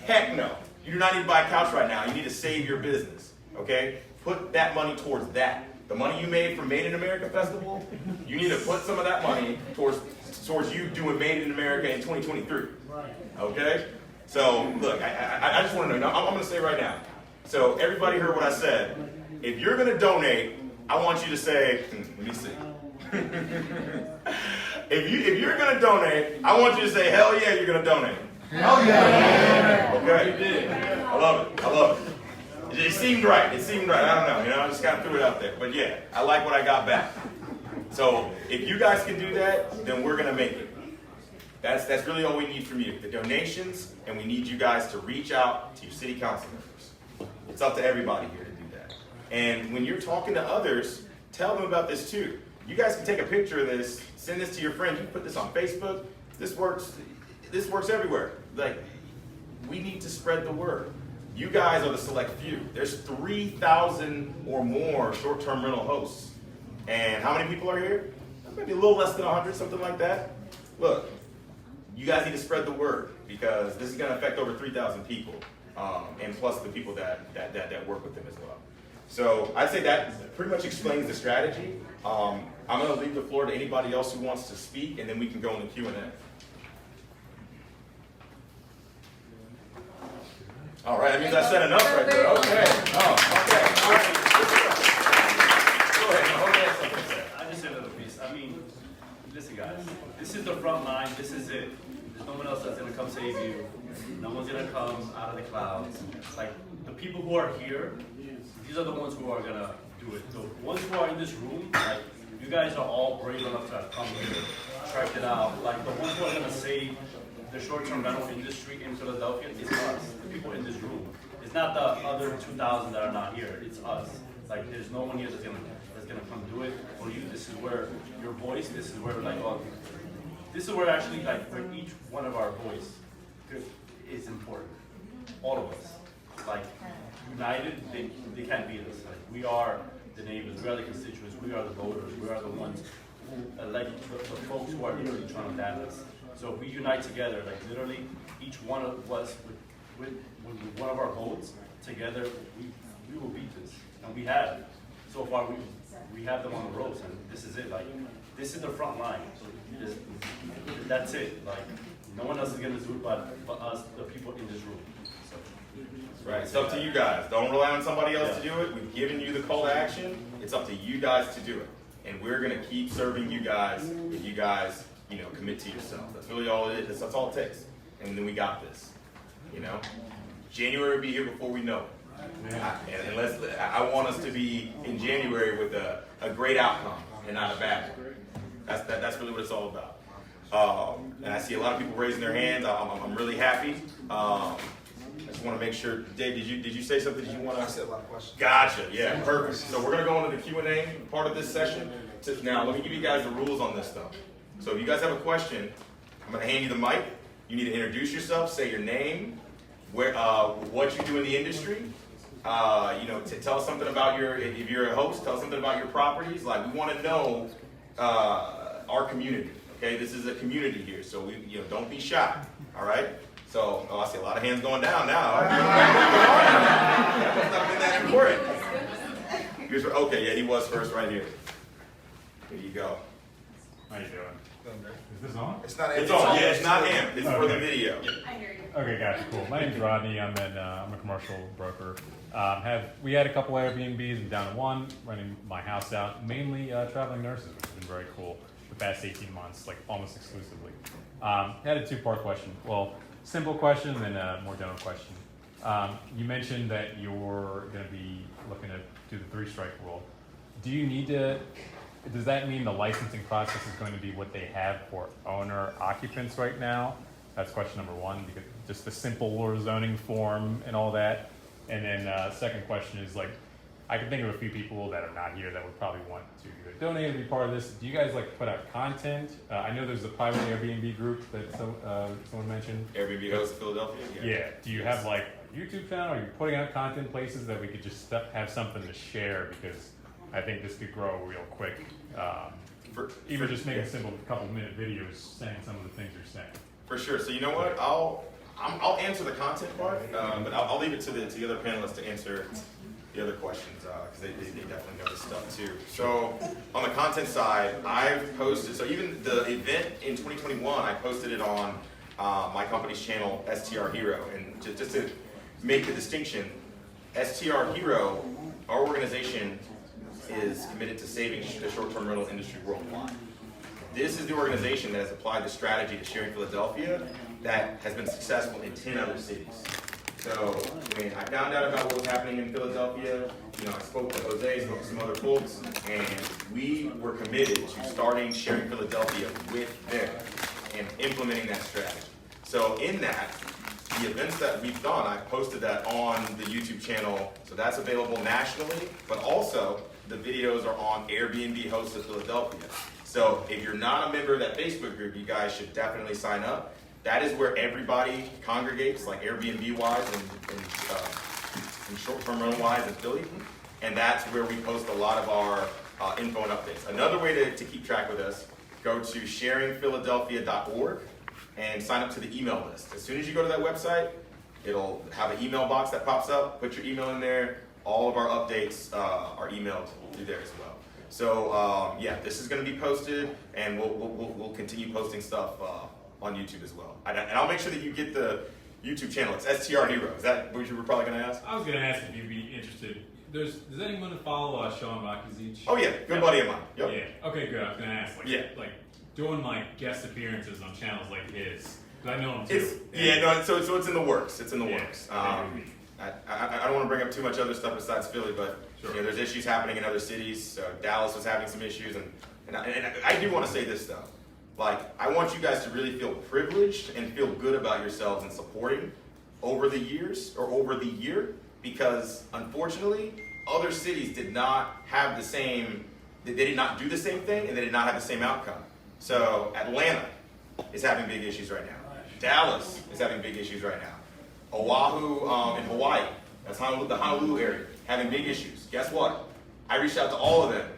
A: heck no. You do not need to buy a couch right now. You need to save your business, okay? Put that money towards that. The money you made from Made in America Festival, you need to put some of that money towards you doing Made in America in 2023. Okay? So, look, I just want to know, I'm going to say right now. So, everybody heard what I said. If you're going to donate, I want you to say, let me see. If you're going to donate, I want you to say, hell yeah, you're going to donate. Hell yeah. Okay? I love it. I love it. It seemed right. It seemed right. I don't know. I just kind of threw it out there. But yeah, I like what I got back. So if you guys can do that, then we're going to make it. That's really all we need from you. The donations, and we need you guys to reach out to your city council members. It's up to everybody here to do that. And when you're talking to others, tell them about this too. You guys can take a picture of this, send this to your friends. You can put this on Facebook. This works everywhere. Like, we need to spread the word. You guys are the select few. There's 3,000 or more short-term rental hosts. And how many people are here? Maybe a little less than 100, something like that. Look, you guys need to spread the word because this is going to affect over 3,000 people, and plus the people that work with them as well. So I'd say that pretty much explains the strategy. I'm going to leave the floor to anybody else who wants to speak, and then we can go into Q&A. All right, that means I said enough right there. Okay. Oh, okay. All right. Go ahead.
C: I just said a little piece. I mean, listen, guys. This is the front line. This is it. There's no one else that's gonna come save you. No one's gonna come out of the clouds. Like the people who are here, these are the ones who are gonna do it. The ones who are in this room, like you guys are all brave enough to come here, track it out. Like the ones who are gonna save the short-term rental industry in Philadelphia is us, the people in this room. It's not the other 2,000 that are not here. It's us. Like there's no one here that's gonna come do it for you. This is where your voice. This is where this is where actually like where each one of our voice is important. All of us. Like united, they can't beat us. Like we are the neighbors. We are the constituents. We are the voters. We are the ones who elect the folks who are literally trying to ban us. So if we unite together, like literally each one of us with one of our votes together, we will beat this. And we have. So far we have them on the ropes, and this is it. Like this is the front line. That's it. Like no one else is gonna do it but us, the people in this room. So,
A: Right. It's up to you guys. Don't rely on somebody else to do it. We've given you the call to action. It's up to you guys to do it. And we're gonna keep serving you guys if you guys commit to yourself. That's really all it is. That's all it takes. And then we got this. January will be here before we know it. I want us to be in January with a great outcome and not a bad one. That's really what it's all about. And I see a lot of people raising their hands. I'm really happy. I just want to make sure. Dave, did you say something? Did you want to?
E: I said a lot of questions.
A: Gotcha. Yeah, perfect. So we're gonna go into the Q&A part of this session. Now, let me give you guys the rules on this stuff. So if you guys have a question, I'm going to hand you the mic. You need to introduce yourself, say your name, what you do in the industry. Tell us something about if you're a host, tell us something about your properties. Like we want to know our community. Okay, this is a community here, so don't be shy. All right. So I see a lot of hands going down now. That must not have been that important. Okay, yeah, he was first right here. Here you go.
F: How you doing? Is this on?
E: It's not.
A: It's on. Yeah, it's not him. It's for the video.
D: I hear you.
F: Okay, gotcha. Cool. My name's Rodney. I'm a commercial broker. We had a couple Airbnbs. I'm down to one, renting my house out, mainly traveling nurses, which has been very cool the past 18 months, like almost exclusively. Had a two-part question. Well, simple question, then a more general question. You mentioned that you're going to be looking to do the three-strike rule. Do you need to? Does that mean the licensing process is going to be what they have for owner occupants right now? That's question number one, because just the simple zoning form and all that. And then second question is I can think of a few people that are not here that would probably want to either donate or be part of this. Do you guys put out content? I know there's a private Airbnb group that someone mentioned.
A: Airbnb host of Philadelphia?
F: Yeah. Do you have a YouTube channel? Are you putting out content places that we could just have something to share? Because I think this could grow real quick. Even just making simple couple-minute videos saying some of the things you're saying.
A: For sure. So you know what? I'll answer the content part, but I'll leave it to the other panelists to answer the other questions, because they definitely know this stuff too. So on the content side, I've posted, so even the event in 2021, I posted it on my company's channel, STR Hero. And just to make the distinction, STR Hero, our organization is committed to saving the short-term rental industry worldwide. This is the organization that has applied the strategy to Sharing Philadelphia that has been successful in 10 other cities. So when I found out about what was happening in Philadelphia, I spoke to Jose, spoke to some other folks, and we were committed to starting Sharing Philadelphia with them and implementing that strategy. So in that, the events that we've done, I've posted that on the YouTube channel, so that's available nationally, but also the videos are on Airbnb Hosts of Philadelphia. So if you're not a member of that Facebook group, you guys should definitely sign up. That is where everybody congregates, like Airbnb-wise and short-term rental-wise in Philly. And that's where we post a lot of our info and updates. Another way to keep track with us, go to sharingphiladelphia.org and sign up to the email list. As soon as you go to that website, it'll have an email box that pops up. Put your email in there. All of our updates are emailed through there as well. So yeah, this is going to be posted, and we'll continue posting stuff on YouTube as well. And I'll make sure that you get the YouTube channel. It's STR Hero. Is that what you were probably going to ask?
F: I was going to ask if you'd be interested. Does anyone follow Sean Bakazich?
A: Oh yeah, good buddy of mine. Yep.
F: Yeah. Okay, good. I was going to ask. Like doing like guest appearances on channels like his. Because I know him too.
A: So it's in the works. It's in the works. I don't want to bring up too much other stuff besides Philly, but there's issues happening in other cities. Dallas was having some issues, and I do want to say this though. Like, I want you guys to really feel privileged and feel good about yourselves and supporting over the years or over the year, because unfortunately, other cities did not have the same, they did not do the same thing, and they did not have the same outcome. So Atlanta is having big issues right now. Dallas is having big issues right now. Oahu in Hawaii, that's the Honolulu area, having big issues. Guess what? I reached out to all of them.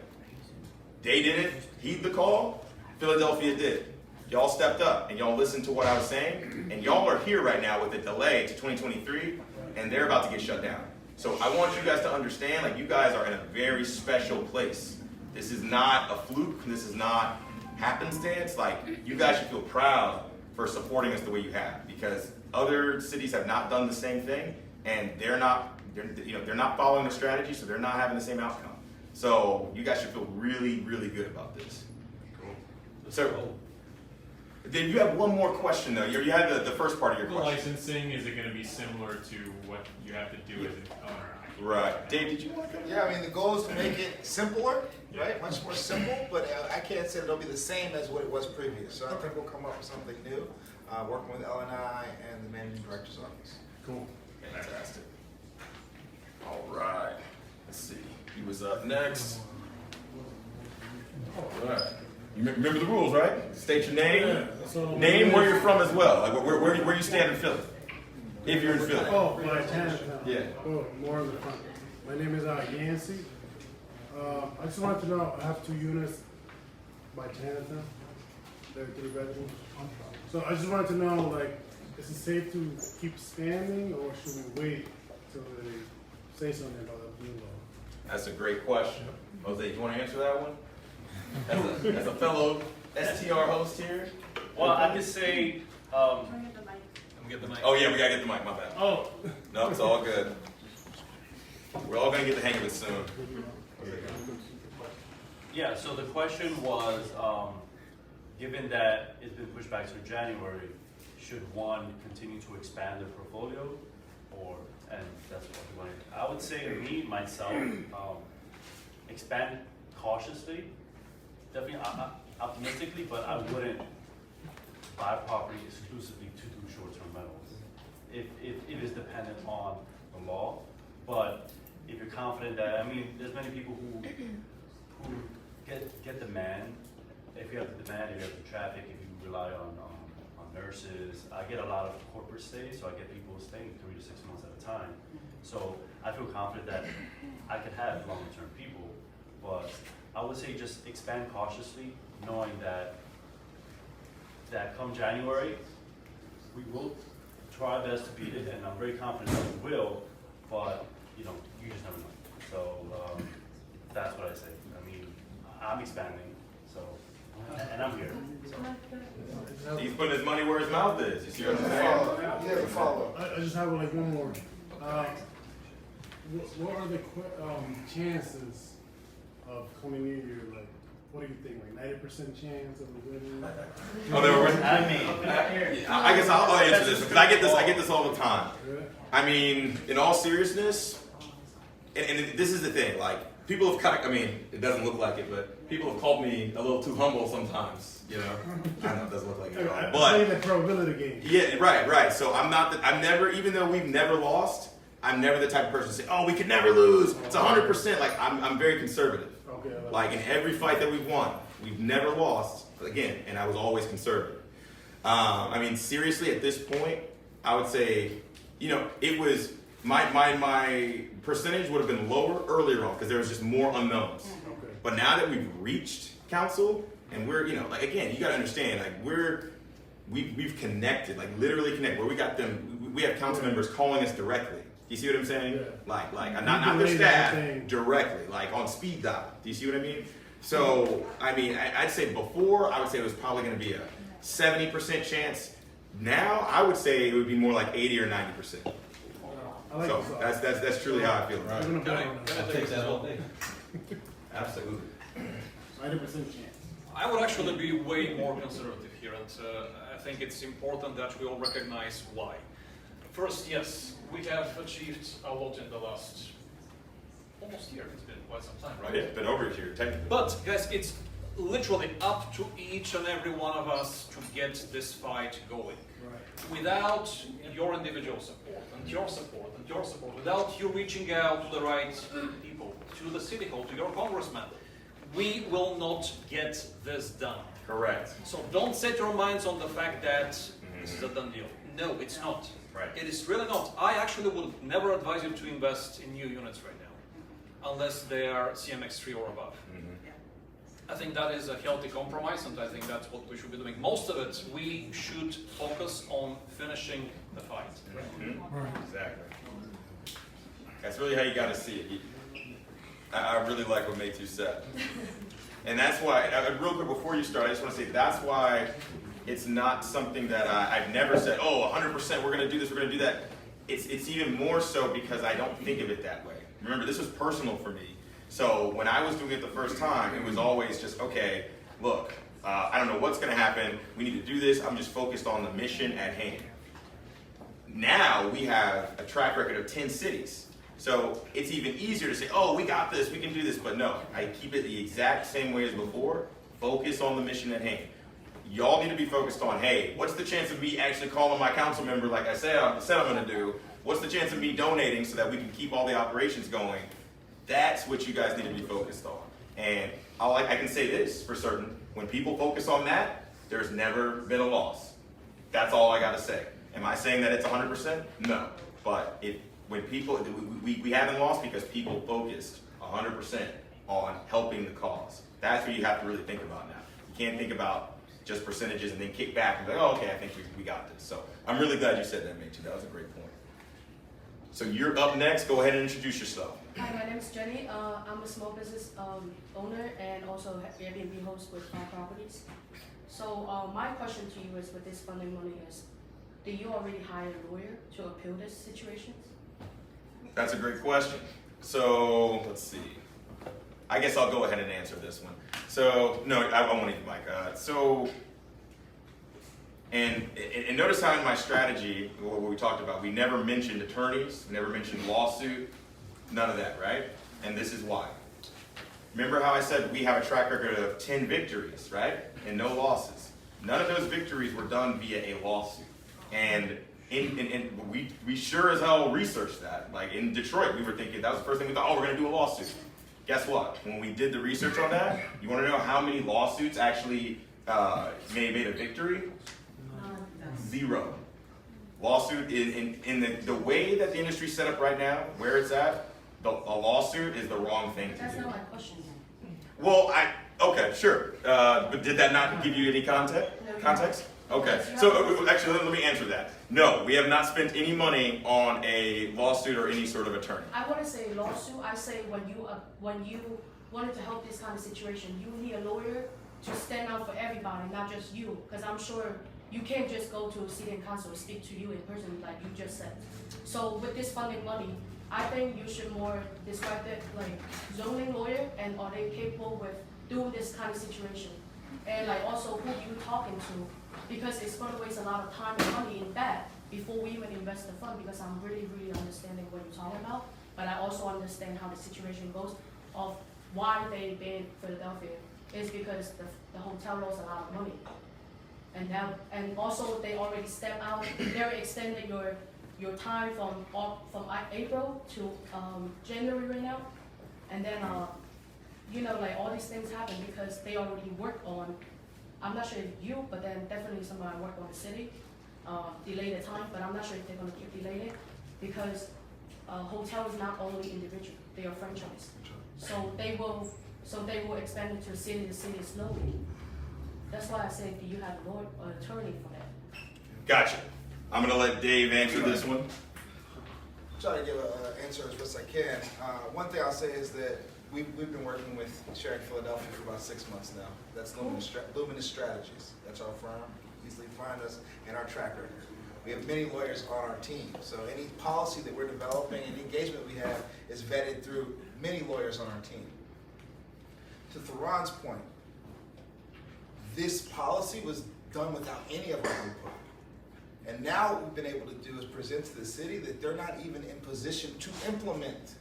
A: They didn't heed the call. Philadelphia did. Y'all stepped up and y'all listened to what I was saying, and y'all are here right now with a delay to 2023, and they're about to get shut down. So I want you guys to understand, like, you guys are in a very special place. This is not a fluke. This is not happenstance. Like, you guys should feel proud for supporting us the way you have, because other cities have not done the same thing, and they're not following the strategy, so they're not having the same outcome. So you guys should feel really, really good about this. So, then you have one more question though. You had the first part of your
F: the
A: question.
F: Licensing, is it going to be similar to what you have to do as an owner?
A: Right. Dave, did you want to come?
E: Yeah, I mean, the goal is to make it simpler, right? Much more simple, but I can't say it'll be the same as what it was previous. So I think we'll come up with something new, working with LNI and the managing director's office.
F: Cool.
A: Fantastic. All right. Let's see. He was up next. All right. You remember the rules, right? State your name. Name where you're from as well. Like where you stand in Philly. If you're in Philly.
G: Oh, my Chinatown.
A: Yeah.
G: Oh, more in the front. My name is Yancy. I just wanted to know, I have 2 units by Chinatown. They're 3 bedrooms. So I just wanted to know, like, is it safe to keep expanding, or should we wait till they say something about the new law?
A: That's a great question. Jose, you want to answer that one? As a fellow STR host here.
C: Well, I could say,
B: Let me get the mic.
A: Oh yeah, we gotta get the mic. My bad.
G: Oh,
A: No, it's all good. We're all gonna get the hang of it soon.
C: yeah, so the question was, given that it's been pushed back to January, should one continue to expand their portfolio, and that's what we wanted. I would say me, myself, expand cautiously, definitely optimistically, but I wouldn't buy property exclusively to do short-term rentals. If it's dependent on the law, but if you're confident that, I mean, there's many people who get demand. If you have the demand, if you have the traffic, if you rely on nurses. I get a lot of corporate stays, so I get people staying 3 to 6 months at a time. So I feel confident that I could have longer-term people, but I would say just expand cautiously, knowing that come January, we will try our best to beat it, and I'm very confident that we will, but you just never know. So that's what I say. I mean, I'm expanding, so, and I'm here. So.
A: He's putting his money where his mouth is. You see what I'm saying?
E: You have a follow-up.
G: I just have like one more. What are the chances of coming near you? Like, what do you think? Like 90% chance of winning?
A: Oh, they were.
C: I mean,
A: I guess I'll answer this because I get this all the time.
G: Really?
A: I mean, in all seriousness, and this is the thing, like, people have kind of, I mean, it doesn't look like it, but people have called me a little too humble sometimes, you know? I know it doesn't look like it at all,
G: I play
A: but,
G: the probability game.
A: yeah, right, so I'm never, even though we've never lost, I'm never the type of person to say, oh, we can never lose, it's 100%, like, I'm very conservative.
G: Okay.
A: Like, in every fight that we've won, we've never lost, again, and I was always conservative. I mean, seriously, at this point, I would say, you know, it was, my percentage would have been lower earlier on because there was just more unknowns.
G: Okay.
A: But now that we've reached council and we're, you know, like, again, you got to understand, like, we've connected, like, literally connected, where we got them, we have council members calling us directly. Do you see what I'm saying?
G: Yeah.
A: Like, not their staff, directly, like on speed dial. Do you see what I mean? So, I mean, I'd say before, I would say it was probably going to be a 70% chance. Now, I would say it would be more like 80 or 90%.
G: I like
A: So
G: this.
A: that's truly how I feel.
G: I'm
A: Right?
G: gonna bet on
B: Can I
G: that.
B: take that all?
A: Absolutely.
G: 90% chance.
B: I would actually be way more conservative here, and I think it's important that we all recognize why. First, yes, we have achieved a lot in the last almost year. It's been quite some time, right?
A: Yeah, it's been over here, technically.
B: But guys, it's literally up to each and every one of us to get this fight going.
G: Right.
B: Without your individual support and your support and your support, without you reaching out to the right people, to the city hall, to your congressman, we will not get this done.
A: Correct.
B: So don't set your minds on the fact that this is a done deal. No, it's not.
A: Right.
B: It is really not. I actually would never advise you to invest in new units right now, unless they are CMX3 or above. I think that is a healthy compromise, and I think that's what we should be doing. Most of it, we should focus on finishing the fight.
A: Exactly. That's really how you got to see it. I really like what Maytu said. And that's why, real quick before you start, I just want to say that's why it's not something that I've never said, oh, 100% we're going to do this, we're going to do that. It's even more so because I don't think of it that way. Remember, this was personal for me. So when I was doing it the first time, it was always just, okay, look, I don't know what's going to happen. We need to do this. I'm just focused on the mission at hand. Now we have a track record of 10 cities. So it's even easier to say, oh, we got this, we can do this. But no, I keep it the exact same way as before. Focus on the mission at hand. Y'all need to be focused on, hey, what's the chance of me actually calling my council member like I said I'm going to do? What's the chance of me donating so that we can keep all the operations going? That's what you guys need to be focused on. And I can say this for certain. When people focus on that, there's never been a loss. That's all I got to say. Am I saying that it's 100%? No. But when people, we haven't lost because people focused 100% on helping the cause. That's what you have to really think about now. You can't think about just percentages and then kick back and be like, oh, okay, I think we got this. So I'm really glad you said that, Maytu. That was a great point. So you're up next. Go ahead and introduce yourself.
H: Hi, my name is Jenny. I'm a small business owner and also Airbnb host with 5 properties. So my question to you is, with this funding money, is do you already hire a lawyer to appeal this situation?
A: That's a great question. So let's see. I guess I'll go ahead and answer this one. So no, I won't need the mic. And notice how in my strategy, what we talked about, we never mentioned attorneys, we never mentioned lawsuit, none of that, right? And this is why. Remember how I said we have a track record of 10 victories, right? And no losses. None of those victories were done via a lawsuit. And we sure as hell researched that. Like in Detroit, we were thinking, that was the first thing we thought, oh, we're going to do a lawsuit. Guess what? When we did the research on that, you want to know how many lawsuits actually made a victory? 0. Lawsuit in the way that the industry's set up right now, where it's at, a lawsuit is the wrong thing to
H: That's
A: do.
H: not my question.
A: Well, okay, sure. But did that not give you any context? Okay,
H: Because you
A: so
H: have-
A: actually, let me answer that. No, we have not spent any money on a lawsuit or any sort of attorney.
H: I wouldn't say lawsuit. I say when you wanted to help this kind of situation, you need a lawyer to stand out for everybody, not just you. Because I'm sure you can't just go to a city and council and speak to you in person like you just said. So with this funding money, I think you should more describe it like zoning lawyer, and are they capable with doing this kind of situation? And like also who you talking to, because it's going to waste a lot of time and money in that before we even invest the fund, because I'm really understanding what you're talking about, but I also understand how the situation goes of why they banned Philadelphia is because the hotel lost a lot of money. And also they already stepped out, they're extending your time from April to January right now. And then like all these things happen because they already worked on, I'm not sure if you, but then definitely somebody worked on the city, delay the time, but I'm not sure if they're gonna keep delaying it because hotel is not only individual, they are franchise. So they will expand it to city slowly. That's why I say, do you have an attorney for that?
A: Gotcha. I'm gonna let Dave answer this one.
E: Try to give an answer as best I can. One thing I'll say is that we've been working with Sharing Philadelphia for about 6 months now. That's Luminous Strategies. That's our firm. You can easily find us and our track record. We have many lawyers on our team. So any policy that we're developing, any engagement we have is vetted through many lawyers on our team. To Theron's point, this policy was done without any of our input. And now what we've been able to do is present to the city that they're not even in position to implement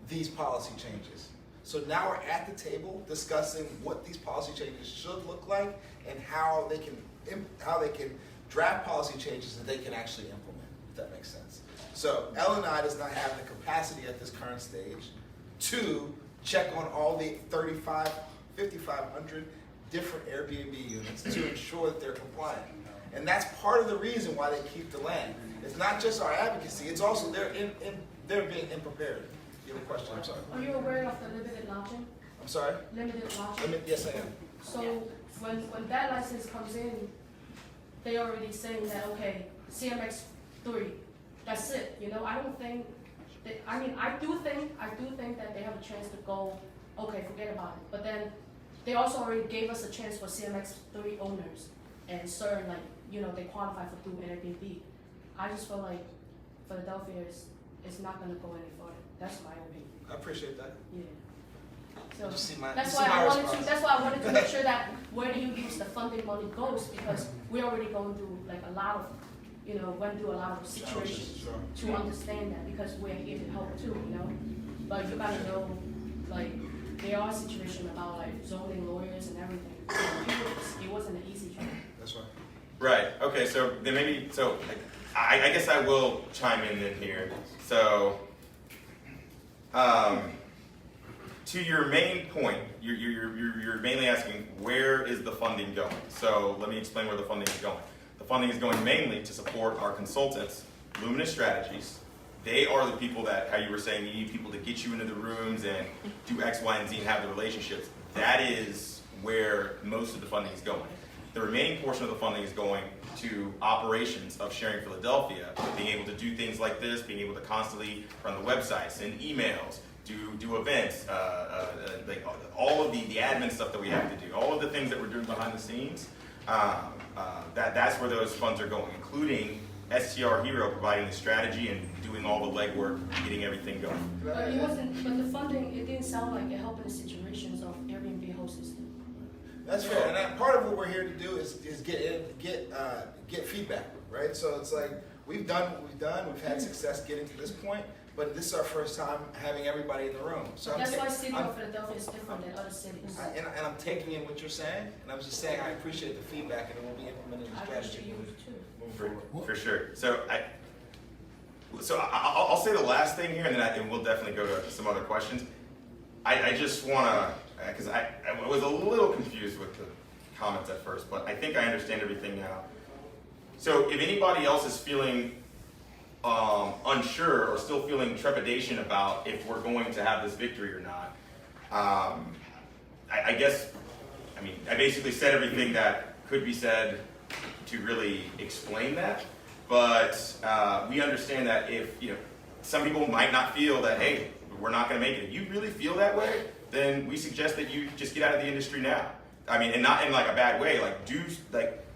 E: these policy changes. So now we're at the table discussing what these policy changes should look like and how they can draft policy changes that they can actually implement, if that makes sense. So L&I does not have the capacity at this current stage to check on all the 5,500 different Airbnb units to ensure that they're compliant. And that's part of the reason why they keep delaying. It's not just our advocacy, it's also they're being unprepared. You have a question? I'm sorry.
H: Are you aware of the limited lodging?
E: I'm sorry?
H: Limited lodging?
E: Yes, I am.
H: So when that license comes in, they already saying that, okay, CMX 3, that's it. I don't think that, I do think that they have a chance to go, okay, forget about it. But then they also already gave us a chance for CMX 3 owners and certain they qualify for through Airbnb. I just feel like Philadelphia is not gonna go any further. That's my opinion.
E: I appreciate that.
H: Yeah. So
E: You see my
H: that's why I wanted to make
E: response.
H: sure that where do you use the funding money goes, because we're already going through like a lot of, went through a lot of situations
E: Sure.
H: to understand that, because we're here to help too, But you gotta know, like, there are situations about like zoning lawyers and everything. So it wasn't an easy job.
E: That's right.
A: Right. Okay. So then I guess I will chime in here. So, to your main point, you're mainly asking where is the funding going. So let me explain where the funding is going. The funding is going mainly to support our consultants, Luminous Strategies. They are the people that, how you were saying, you need people to get you into the rooms and do X, Y, and Z and have the relationships. That is where most of the funding is going. The remaining portion of the funding is going to operations of Sharing Philadelphia, being able to do things like this, being able to constantly run the website, send emails, do events, like all of the admin stuff that we have to do, all of the things that we're doing behind the scenes. That's where those funds are going, including STR Hero providing the strategy and doing all the legwork, getting everything going.
H: But the funding, it didn't sound like it helped in the situations of Airbnb hosts.
E: That's fair, and part of what we're here to do is get feedback, right? So it's like we've done what we've done. We've had success getting to this point, but this is our first time having everybody in the room. So
H: That's why City of Philadelphia is different than other cities.
E: and I'm taking in what you're saying, and I'm just saying I appreciate the feedback, and it will be implemented in the
H: I
E: strategy
H: appreciate you too.
E: moving forward.
A: For sure. So I'll say the last thing here, and then we'll definitely go to some other questions. I just want to, because I was a little confused with the comments at first, but I think I understand everything now. So if anybody else is feeling unsure or still feeling trepidation about if we're going to have this victory or not, I basically said everything that could be said to really explain that. But we understand that if, some people might not feel that, hey, we're not going to make it. If you really feel that way, then we suggest that you just get out of the industry now. I mean, and not in like a bad way.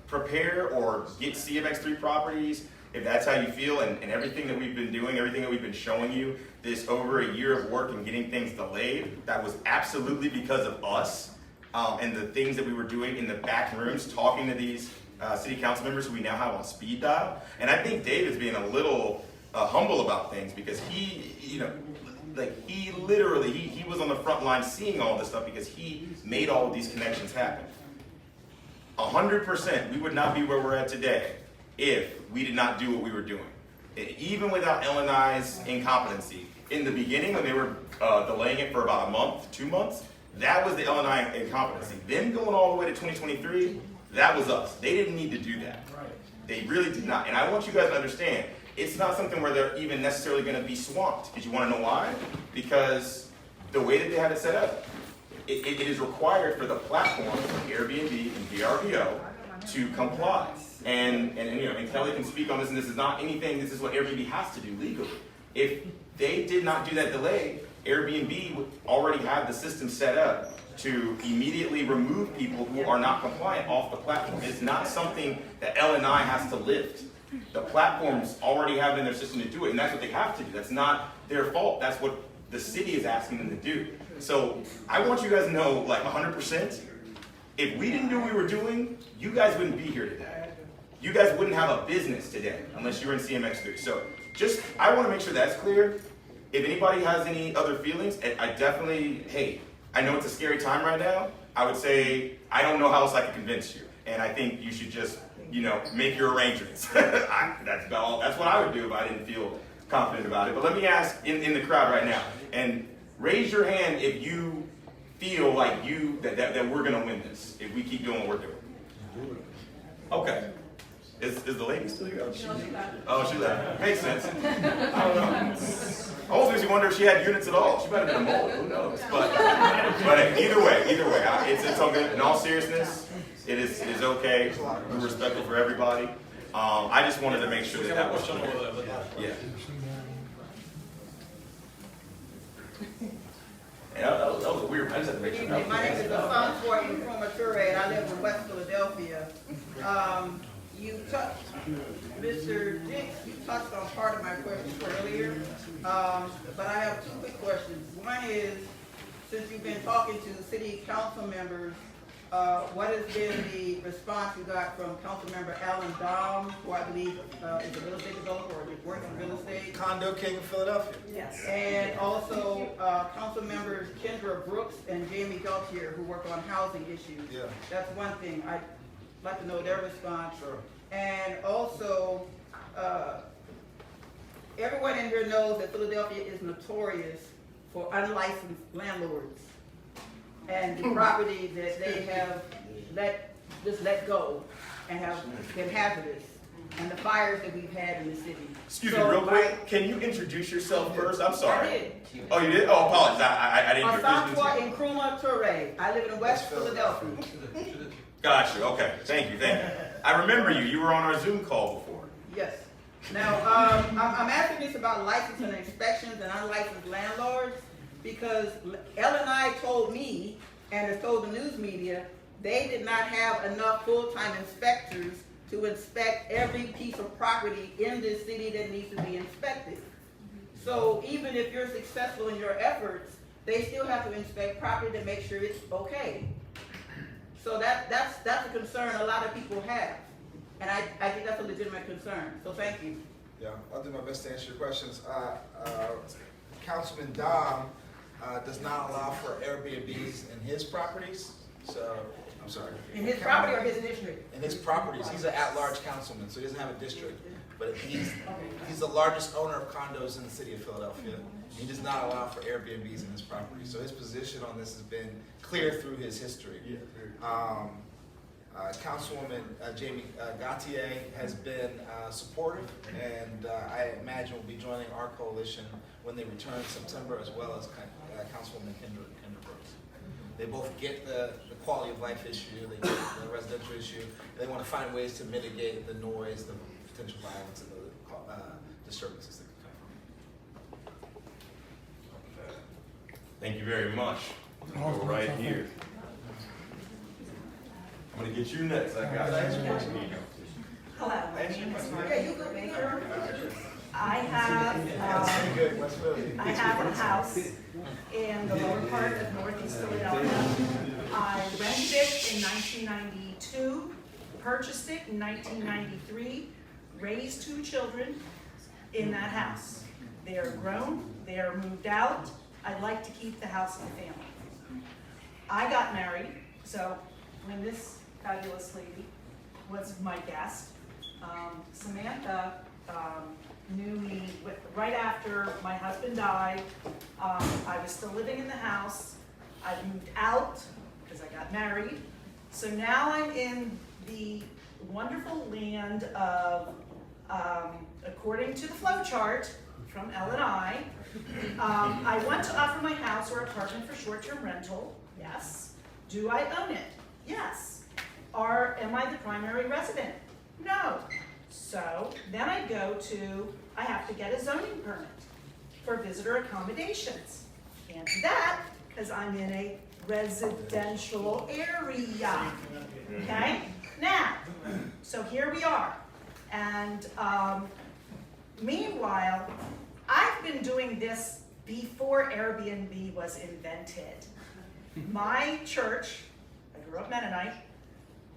A: Prepare or get CMX3 properties if that's how you feel, and everything that we've been doing, everything that we've been showing you, this over a year of work and getting things delayed, that was absolutely because of us and the things that we were doing in the back rooms, talking to these city council members who we now have on speed dial. And I think Dave is being a little humble about things because he literally was on the front line seeing all this stuff because he made all of these connections happen. 100%, we would not be where we're at today if we did not do what we were doing. Even without L&I's incompetency. In the beginning, when they were delaying it for about a month, 2 months, that was the L&I incompetency. Then going all the way to 2023, that was us. They didn't need to do that. They really did not. And I want you guys to understand, it's not something where they're even necessarily going to be swamped. Because you want to know why? Because the way that they have it set up, it is required for the platforms like Airbnb and VRBO to comply. And Kelly can speak on this, and this is not anything, this is what Airbnb has to do legally. If they did not do that delay, Airbnb would already have the system set up to immediately remove people who are not compliant off the platform. It's not something that L&I has to lift. The platforms already have it in their system to do it, and that's what they have to do. That's not their fault. That's what the city is asking them to do. So I want you guys to know, like 100%, if we didn't do what we were doing, you guys wouldn't be here today. You guys wouldn't have a business today unless you were in CMX3. So I want to make sure that's clear. If anybody has any other feelings, I definitely, I know it's a scary time right now. I would say, I don't know how else I can convince you. And I think you should just, make your arrangements. That's what I would do if I didn't feel confident about it. But let me ask in the crowd right now, and raise your hand if you feel like that we're going to win this, if we keep doing what we're doing. Okay. Is the lady still here? Oh, she left. Makes sense. I don't know. I always makes you wonder if she had units at all. She might have been a mole. Who knows? But either way, it's all good. In all seriousness, it is okay. We're respectful for everybody. I just wanted to make sure that was clear. Yeah. Yeah, that was weird. I just had to make sure.
I: My name is Afonso Nkrumah and I live in West Philadelphia. Mr. Dix, you touched on part of my questions earlier, but I have two quick questions. One is, since you've been talking to city council members, what has been the response you got from Councilmember Alan Dom, who I believe is a real estate developer or works in real estate?
E: Condo King of Philadelphia.
I: Yes. And also Council Members Kendra Brooks and Jamie Gaultier, who work on housing issues.
E: Yeah.
I: That's one thing. I'd like to know their response.
E: Sure.
I: And also, everyone in here knows that Philadelphia is notorious for unlicensed landlords and the property that they have let go and have been hazardous, and the fires that we've had in the city.
A: Excuse me, real quick. Can you introduce yourself first? I'm sorry.
I: I did.
A: Oh, you did? Oh, apologies. I didn't hear
I: Afonso Nkrumah. I live in West Philadelphia.
A: Got you. Okay. Thank you. I remember you. You were on our Zoom call before.
I: Yes. Now, I'm asking this about licensing and inspections and unlicensed landlords because L&I told me, and has told the news media, they did not have enough full-time inspectors to inspect every piece of property in this city that needs to be inspected. So even if you're successful in your efforts, they still have to inspect property to make sure it's okay. So that's a concern a lot of people have. And I think that's a legitimate concern. So thank you.
E: Yeah, I'll do my best to answer your questions. Councilman Dom does not allow for Airbnbs in his properties. So, I'm sorry.
I: In his property or his district?
E: In his properties. He's an at-large councilman, so he doesn't have a district. But he's the largest owner of condos in the city of Philadelphia. He does not allow for Airbnbs in his property. So his position on this has been clear through his history. Councilwoman Jamie Gaultier has been supportive, and I imagine will be joining our coalition when they return in September, as well as Councilwoman Kendra Brooks. They both get the quality of life issue, they get the residential issue, and they want to find ways to mitigate the noise, the potential violence, and the disturbances that can come from it.
A: Thank you very much. Go right here. I'm gonna get you next. I got you.
J: Hello, my name is Mark.
I: Yeah, you could be sure.
J: I have a house in the lower part of Northeast Philadelphia. I rented it in 1992, purchased it in 1993, raised 2 children in that house. They are grown, they are moved out. I'd like to keep the house in the family. I got married, so when this fabulous lady was my guest, Samantha knew me right after my husband died. I was still living in the house. I moved out because I got married. So now I'm in the wonderful land of, according to the flow chart from L&I, I want to offer my house or apartment for short-term rental. Yes. Do I own it? Yes. Am I the primary resident? No. So then I have to get a zoning permit for visitor accommodations. Can't do that because I'm in a residential area. Okay? Now, so here we are. And meanwhile, I've been doing this before Airbnb was invented. My church, I grew up Mennonite,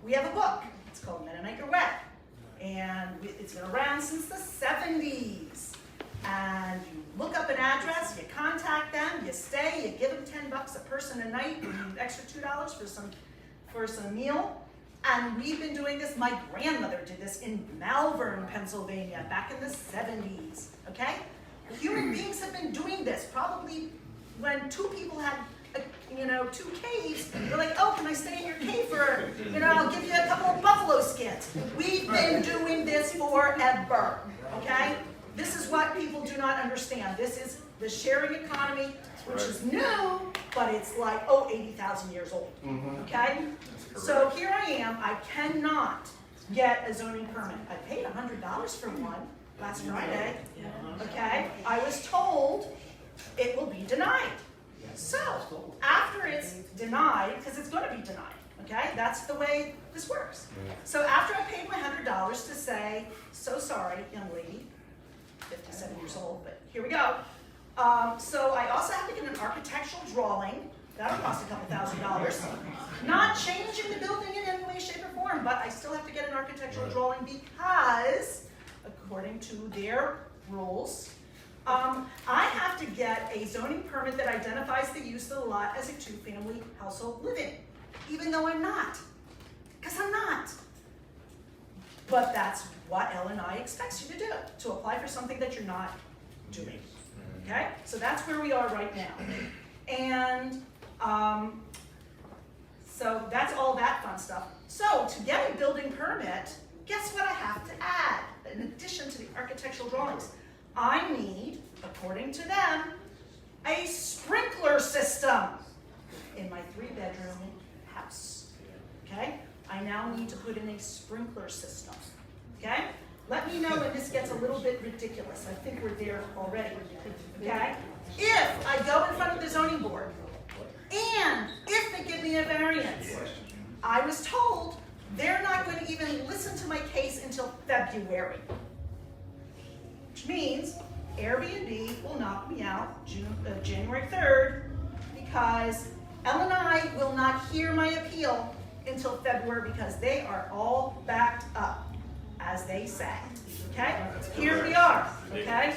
J: we have a book. It's called Mennonite Your Way. And it's been around since the 70s. And you look up an address, you contact them, you stay, you give them $10 a person a night, and an extra $2 for some meal. And we've been doing this. My grandmother did this in Malvern, Pennsylvania, back in the 70s. Okay? Human beings have been doing this. Probably when 2 people had 2 caves, they're like, oh, can I stay in your cave for, I'll give you a couple of buffalo skins. We've been doing this forever, okay? This is what people do not understand. This is the sharing economy, which is new, but it's like, 80,000 years old, okay? So here I am, I cannot get a zoning permit. I paid $100 for one last Friday, okay? I was told it will be denied. So, after it's denied, because it's going to be denied, okay? That's the way this works. So after I paid my $100 to say, so sorry, young lady, 57 years old, but here we go. So I also have to get an architectural drawing. That'll cost a couple $1,000s. Not changing the building in any way, shape, or form, but I still have to get an architectural drawing because, according to their rules, I have to get a zoning permit that identifies the use of the lot as a 2-family household living, even though I'm not, because I'm not. But that's what L&I expects you to do, to apply for something that you're not doing, okay? So that's where we are right now. And so that's all that fun stuff. So to get a building permit, guess what I have to add, in addition to the architectural drawings? I need, according to them, a sprinkler system in my 3-bedroom house, okay? I now need to put in a sprinkler system, okay? Let me know when this gets a little bit ridiculous. I think we're there already, okay? If I go in front of the zoning board, and if they give me a variance, I was told they're not going to even listen to my case until February. Which means Airbnb will knock me out January 3rd because L&I will not hear my appeal until February because they are all backed up, as they say. Okay? Here we are. Okay?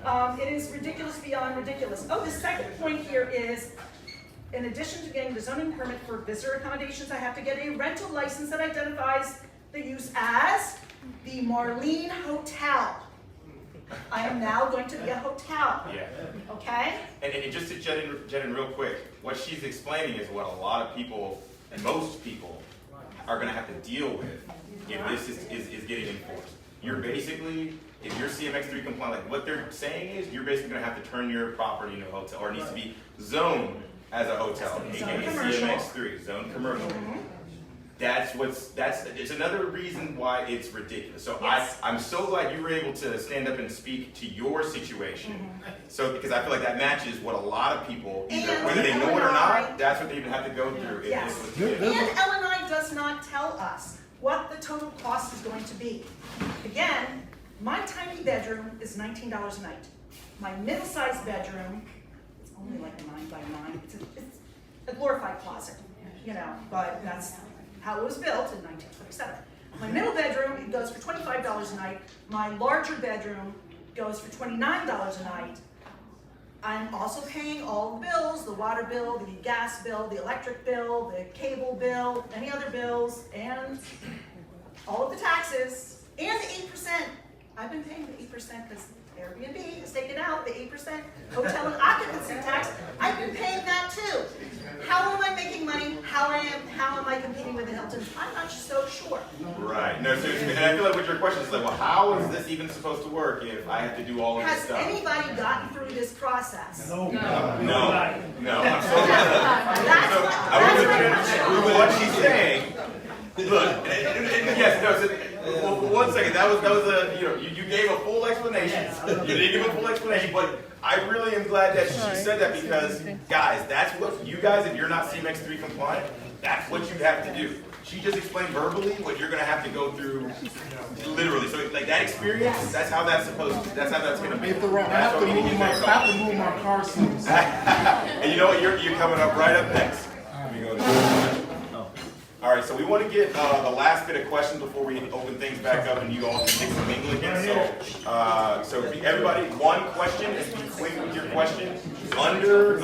J: It is ridiculous beyond ridiculous. Oh, the second point here is, in addition to getting the zoning permit for visitor accommodations, I have to get a rental license that identifies the use as the Marlene Hotel. I am now going to be a hotel.
A: Yeah.
J: Okay?
A: And just to jet in real quick, what she's explaining is what a lot of people, most people, are going to have to deal with if this is getting enforced. You're basically, if you're CMX3 compliant, like what they're saying is you're basically going to have to turn your property into a hotel, or it needs to be zoned as a hotel,
J: Zone
A: aka
J: commercial.
A: CMX3, zone commercial. It's another reason why it's ridiculous. So
J: Yes.
A: I'm so glad you were able to stand up and speak to your situation. So, because I feel like that matches what a lot of people, either
J: And
A: whether they know it or
J: Illinois-
A: not, that's what they even have to go through. if
J: Yes.
A: this was
J: And
A: the case.
J: Illinois does not tell us what the total cost is going to be. Again, my tiny bedroom is $19 a night. My middle-sized bedroom, it's only like a 9 by 9. It's a glorified closet, you know, but that's how it was built in 1927. My middle bedroom, it goes for $25 a night. My larger bedroom goes for $29 a night. I'm also paying all the bills, the water bill, the gas bill, the electric bill, the cable bill, any other bills, and all of the taxes, and the 8%. I've been paying the 8% because Airbnb has taken out the 8% hotel and occupancy tax. I've been paying that too. How am I making money? How am I competing with the Hiltons? I'm not so sure.
A: Right. No, seriously. And I feel like with your question is like, well, how is this even supposed to work if I have to do all of this
J: Has
A: stuff?
J: anybody gotten through this process?
A: No. No. I'm so
J: That's
A: So,
J: what,
A: I
J: that's
A: want
J: my
A: to
J: question.
A: what she's saying. Look, yes, no. So, one second. That was a you gave a full explanation. You didn't give a full explanation, but I really am glad that she said that because, guys, that's what you guys, if you're not CMX3 compliant, that's what you have to do. She just explained verbally what you're gonna have to go through, literally. So, like that experience, that's how that's supposed to. That's how that's gonna be.
G: If the wrong, I
A: That's
G: have to
A: what we need
G: move my,
A: to
G: I have to move my car soon. So.
A: And you know what? You're coming up right up next. Let me go to all right, so we want to get the last bit of questions before we open things back up and you all can mix and mingle again. So everybody, one question, just be quick with your question. Under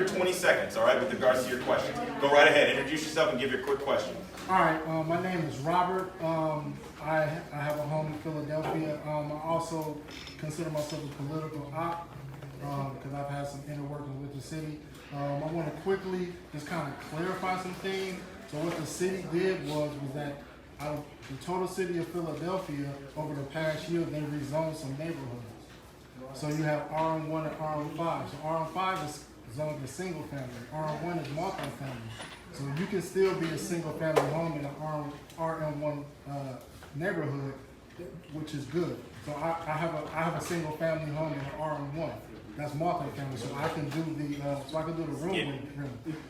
A: 20 seconds, all right, with regards to your question. Go right ahead, introduce yourself and give your quick question.
G: All right, my name is Robert. I have a home in Philadelphia. I also consider myself a political op because I've had some inner workings with the city. I want to quickly just kind of clarify some things. So what the city did was that out of the total city of Philadelphia, over the past year, they rezoned some neighborhoods. So you have RM1 and RM5. So RM5 is zoned as single family. RM1 is multi-family. So you can still be a single family home in an RM1 neighborhood, which is good. So I have a single family home in an RM1. That's multi-family, so I can do the room rate.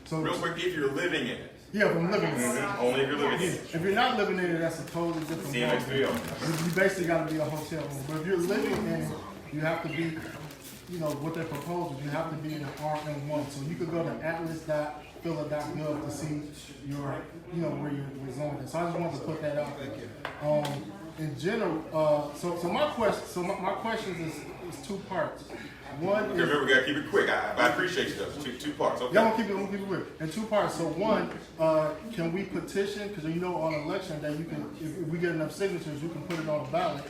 G: So
A: Real quick, if you're living in it.
G: yeah, if I'm living in it.
A: Only if you're living in it.
G: If you're not living in it, that's a totally different
A: CMX3
G: ballgame. You basically got to be a hotel room. But if you're living in it, you have to be, what they propose is you have to be in an RM1. So you could go to atlas.phila.gov to see your, where you're zoned. So I just wanted to put that out there. In general, so my question is two parts. One is,
A: Remember, we gotta keep it quick. I appreciate you though. Two parts. Okay.
G: yeah, I'm gonna keep it quick. In two parts. So one, can we petition? Because on election day, you can, if we get enough signatures, you can put it on a ballot.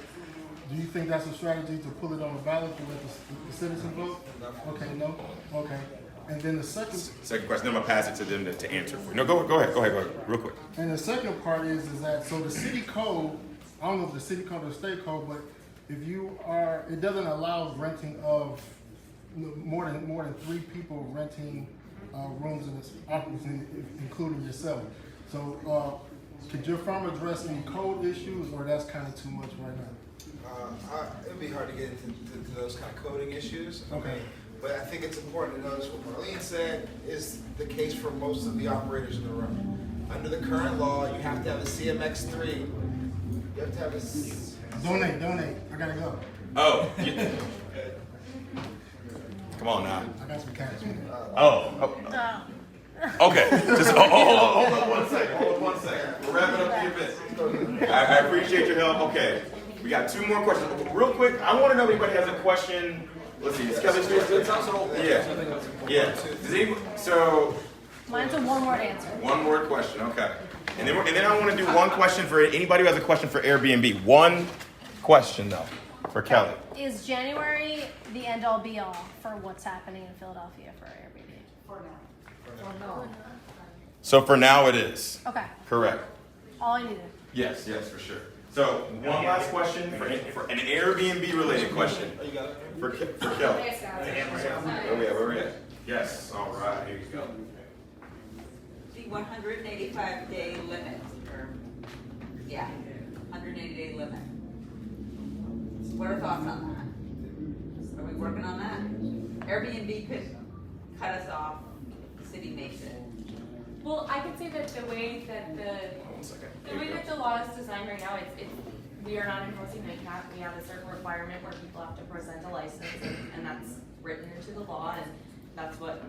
G: Do you think that's a strategy to pull it on a ballot to let the citizen vote? Okay, no. Okay. And then the second
A: question. Then I'm gonna pass it to them to answer for you. No, go ahead, real quick.
G: And the second part is that so the city code, I don't know if the city code or the state code, but if you are, it doesn't allow renting of more than 3 people renting rooms in this occupancy, including yourself. So could your firm address any code issues, or that's kind of too much right now?
E: It'd be hard to get into those kind of coding issues.
G: Okay.
E: But I think it's important to notice what Marlene said is the case for most of the operators in the room. Under the current law, you have to have a CMX3. You have to have a...
G: Donate. I gotta go.
A: Oh. Come on now.
G: I got some cash.
A: Okay. Just hold on 1 second. Hold on 1 second. We're wrapping up the event. I appreciate your help. Okay. We got 2 more questions. Real quick, I want to know if anybody has a question. Let's see. Is Kelly still? Yeah. Does anybody, so.
K: Mine's a one-word answer.
A: One word question. Okay. And then I want to do one question for anybody who has a question for Airbnb. One question though for Kelly.
K: Is January the end-all be-all for what's happening in Philadelphia for Airbnb?
J: For now.
A: So for now it is.
K: Okay.
A: Correct.
K: All I needed.
A: Yes, for sure. So one last question for an Airbnb related question for Kelly. Where we at? Yes, all right, here you go.
L: The 185-day limit, or, yeah, 180-day limit. So what are thoughts on that? Are we working on that? Airbnb could cut us off, the city makes it.
D: Well, I could say that the way that the law is designed right now, we are not enforcing NICAP. We have a certain requirement where people have to present a license, and that's written into the law, and that's what,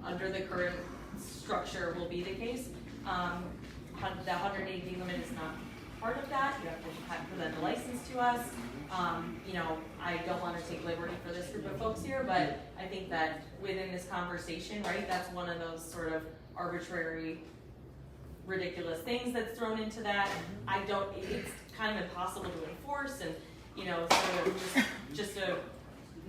D: under the current structure will be the case. The 180-day limit is not part of that. You have to present a license to us. I don't want to take liberty for this group of folks here, but I think that within this conversation, right, that's one of those sort of arbitrary, ridiculous things that's thrown into that. It's kind of impossible to enforce, and, sort of just a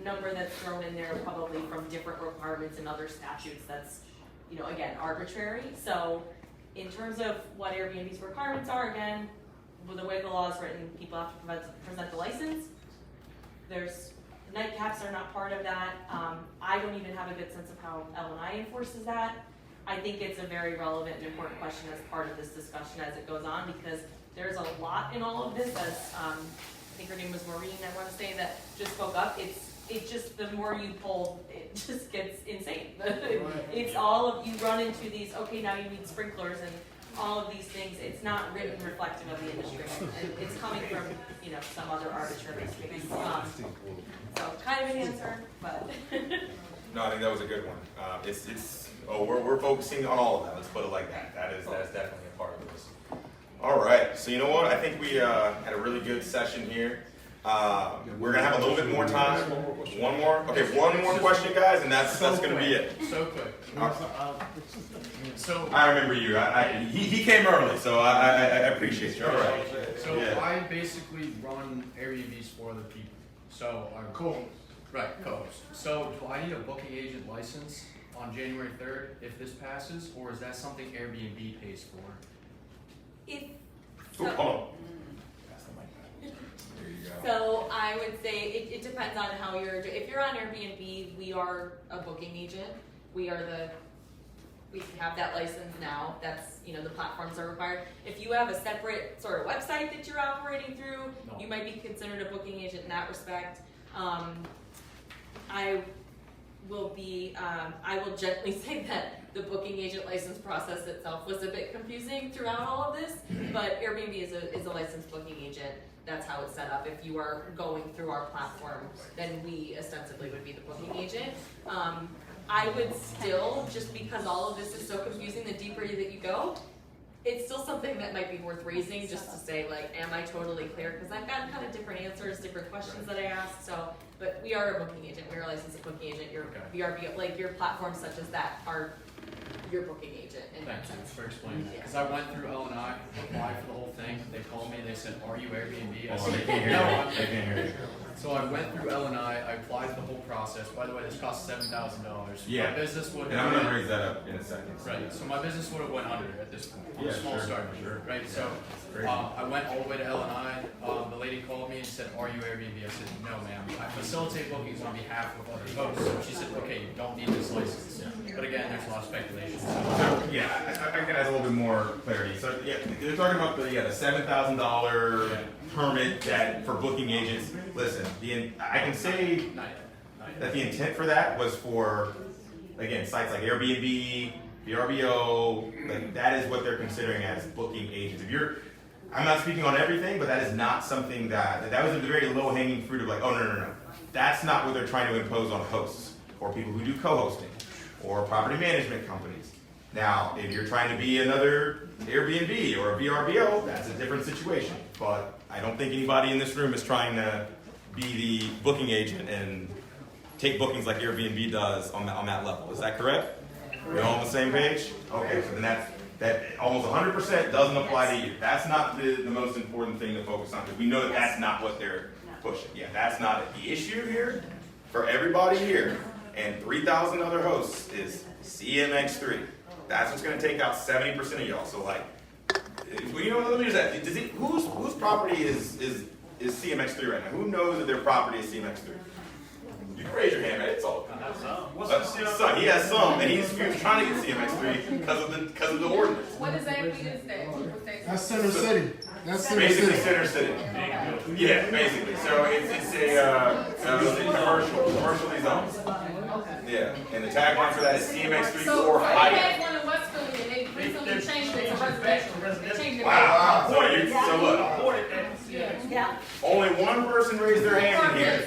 D: number that's thrown in there probably from different requirements and other statutes that's, again, arbitrary. So in terms of what Airbnb's requirements are, again, with the way the law is written, people have to present the license. Night caps are not part of that. I don't even have a good sense of how L&I enforces that. I think it's a very relevant and important question as part of this discussion as it goes on, because there's a lot in all of this. As I think her name was Maureen, I want to say, that just spoke up. It's just the more you pull, it just gets insane. It's all of, you run into these, okay, now you need sprinklers and all of these things. It's not written reflective of the industry, and it's coming from some other arbitrary space. So kind of an answer, but
A: No, I think that was a good one. We're focusing on all of that. Let's put it like that. That's definitely a part of this. All right. So you know what? I think we had a really good session here. We're gonna have a little bit more time. One more. Okay, one more question, guys, and that's gonna be it.
M: So quick. So
A: I remember you. He came early, so I appreciate you. All right.
M: So
A: Yeah.
M: I basically run Airbnbs for other people. So I'm co-host. So do I need a booking agent license on January 3rd if this passes, or is that something Airbnb pays for?
A: Hold on. There you go.
D: So I would say it depends on how if you're on Airbnb, we are a booking agent. We have that license now. That's, the platforms are required. If you have a separate sort of website that you're operating through, you might be considered a booking agent in that respect. I will gently say that the booking agent license process itself was a bit confusing throughout all of this, but Airbnb is a licensed booking agent. That's how it's set up. If you are going through our platform, then we ostensibly would be the booking agent. I would still, just because all of this is so confusing, the deeper that you go, it's still something that might be worth raising, just to say, am I totally clear? Because I've gotten kind of different answers, different questions that I asked. So, but we are a booking agent. We are a licensed booking agent. Your VRB, your platforms such as that are your booking agent.
M: Thanks for explaining that. Because I went through L&I, applied for the whole thing. They called me. They said, "Are you Airbnb?" I said,
A: They can't hear
M: "No."
A: you. They can't hear you.
M: So I went through L&I. I applied for the whole process. By the way, this cost $7,000.
A: Yeah.
M: My business would.
A: And I'm gonna raise that up in a second.
M: Right. So my business would have went under at this point.
A: Yeah,
M: Small
A: sure,
M: start.
A: sure.
M: Right. So I went all the way to L&I. The lady called me and said, "Are you Airbnb?" I said, "No, ma'am. I facilitate bookings on behalf of other hosts." So she said, "Okay, you don't need this license." But again, there's a lot of speculation.
A: So yeah, I can add a little bit more clarity. So yeah, they're talking about the $7,000 permit that for booking agents. Listen, I can say that the intent for that was for, again, sites like Airbnb, VRBO. That is what they're considering as booking agents. I'm not speaking on everything, but that is not something that was a very low hanging fruit of oh no. That's not what they're trying to impose on hosts or people who do co-hosting or property management companies. Now, if you're trying to be another Airbnb or a VRBO, that's a different situation. But I don't think anybody in this room is trying to be the booking agent and take bookings like Airbnb does on that level. Is that correct? We're all on the same page? Okay, so then that almost 100% doesn't apply to you. That's not the most important thing to focus on, because we know that that's not what they're pushing. Yeah, that's not it. The issue here for everybody here and 3,000 other hosts is CMX3. That's what's going to take out 70% of y'all. So let me just ask, whose property is CMX3 right now? Who knows that their property is CMX3? You can raise your hand, man. It's all good.
C: What's
A: So he has some, and he was trying to get CMX3 because of the ordinance.
D: What exactly is that?
G: That's Center City. That's Center
A: Basically,
G: City.
A: Center City. Yeah, basically. So it's commercially zoned. Yeah, and the tagline for that is CMX3
D: So
A: or
D: they
A: higher.
D: had one in West Philly, and they recently changed it to residential. They changed it
A: Wow. So look,
J: Yeah.
A: only one person raised their hand in here.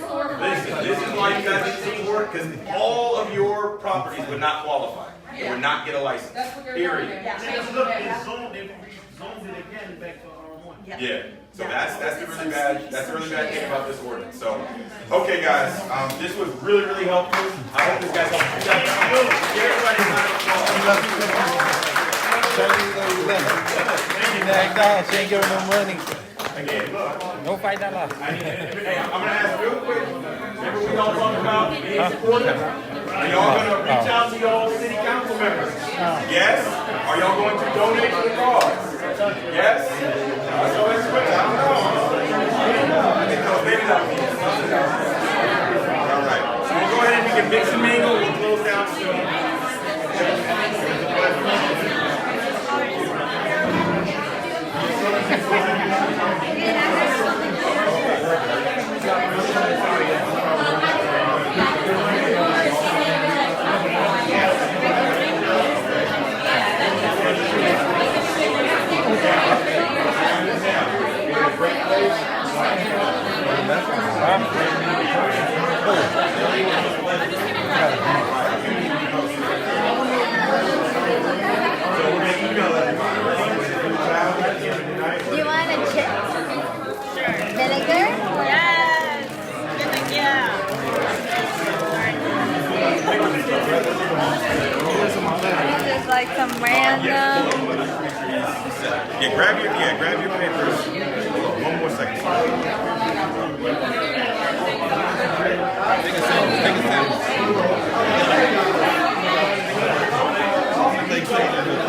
A: This is why you guys need to support, because all of your properties would not qualify. It would not get a license.
D: That's what they're doing.
A: Period.
D: They're
J: Yeah.
D: changing
I: Look,
D: that.
I: it's zoned, they zoned it again back to R1.
A: Yeah. So that's the really bad thing about this ordinance. So, okay, guys, this was really helpful. I hope this guys helped. Give everybody a round of applause.
N: She ain't giving them money.
A: Again, look.
N: No fight that lot.
A: Hey, I'm gonna ask real quick. Remember we all talked about being supportive? Are y'all gonna reach out to y'all city council members? Yes? Are y'all going to donate to the cause? Yes? So let's switch. I don't know. Maybe that would be all right. So we'll go ahead and we can mix and mingle. We'll close down soon.
K: Do you want a chip? Vinegar?
J: Yes. Yeah.
K: This is like some random.
A: Grab your papers. Hold on, one more second. Take a sip.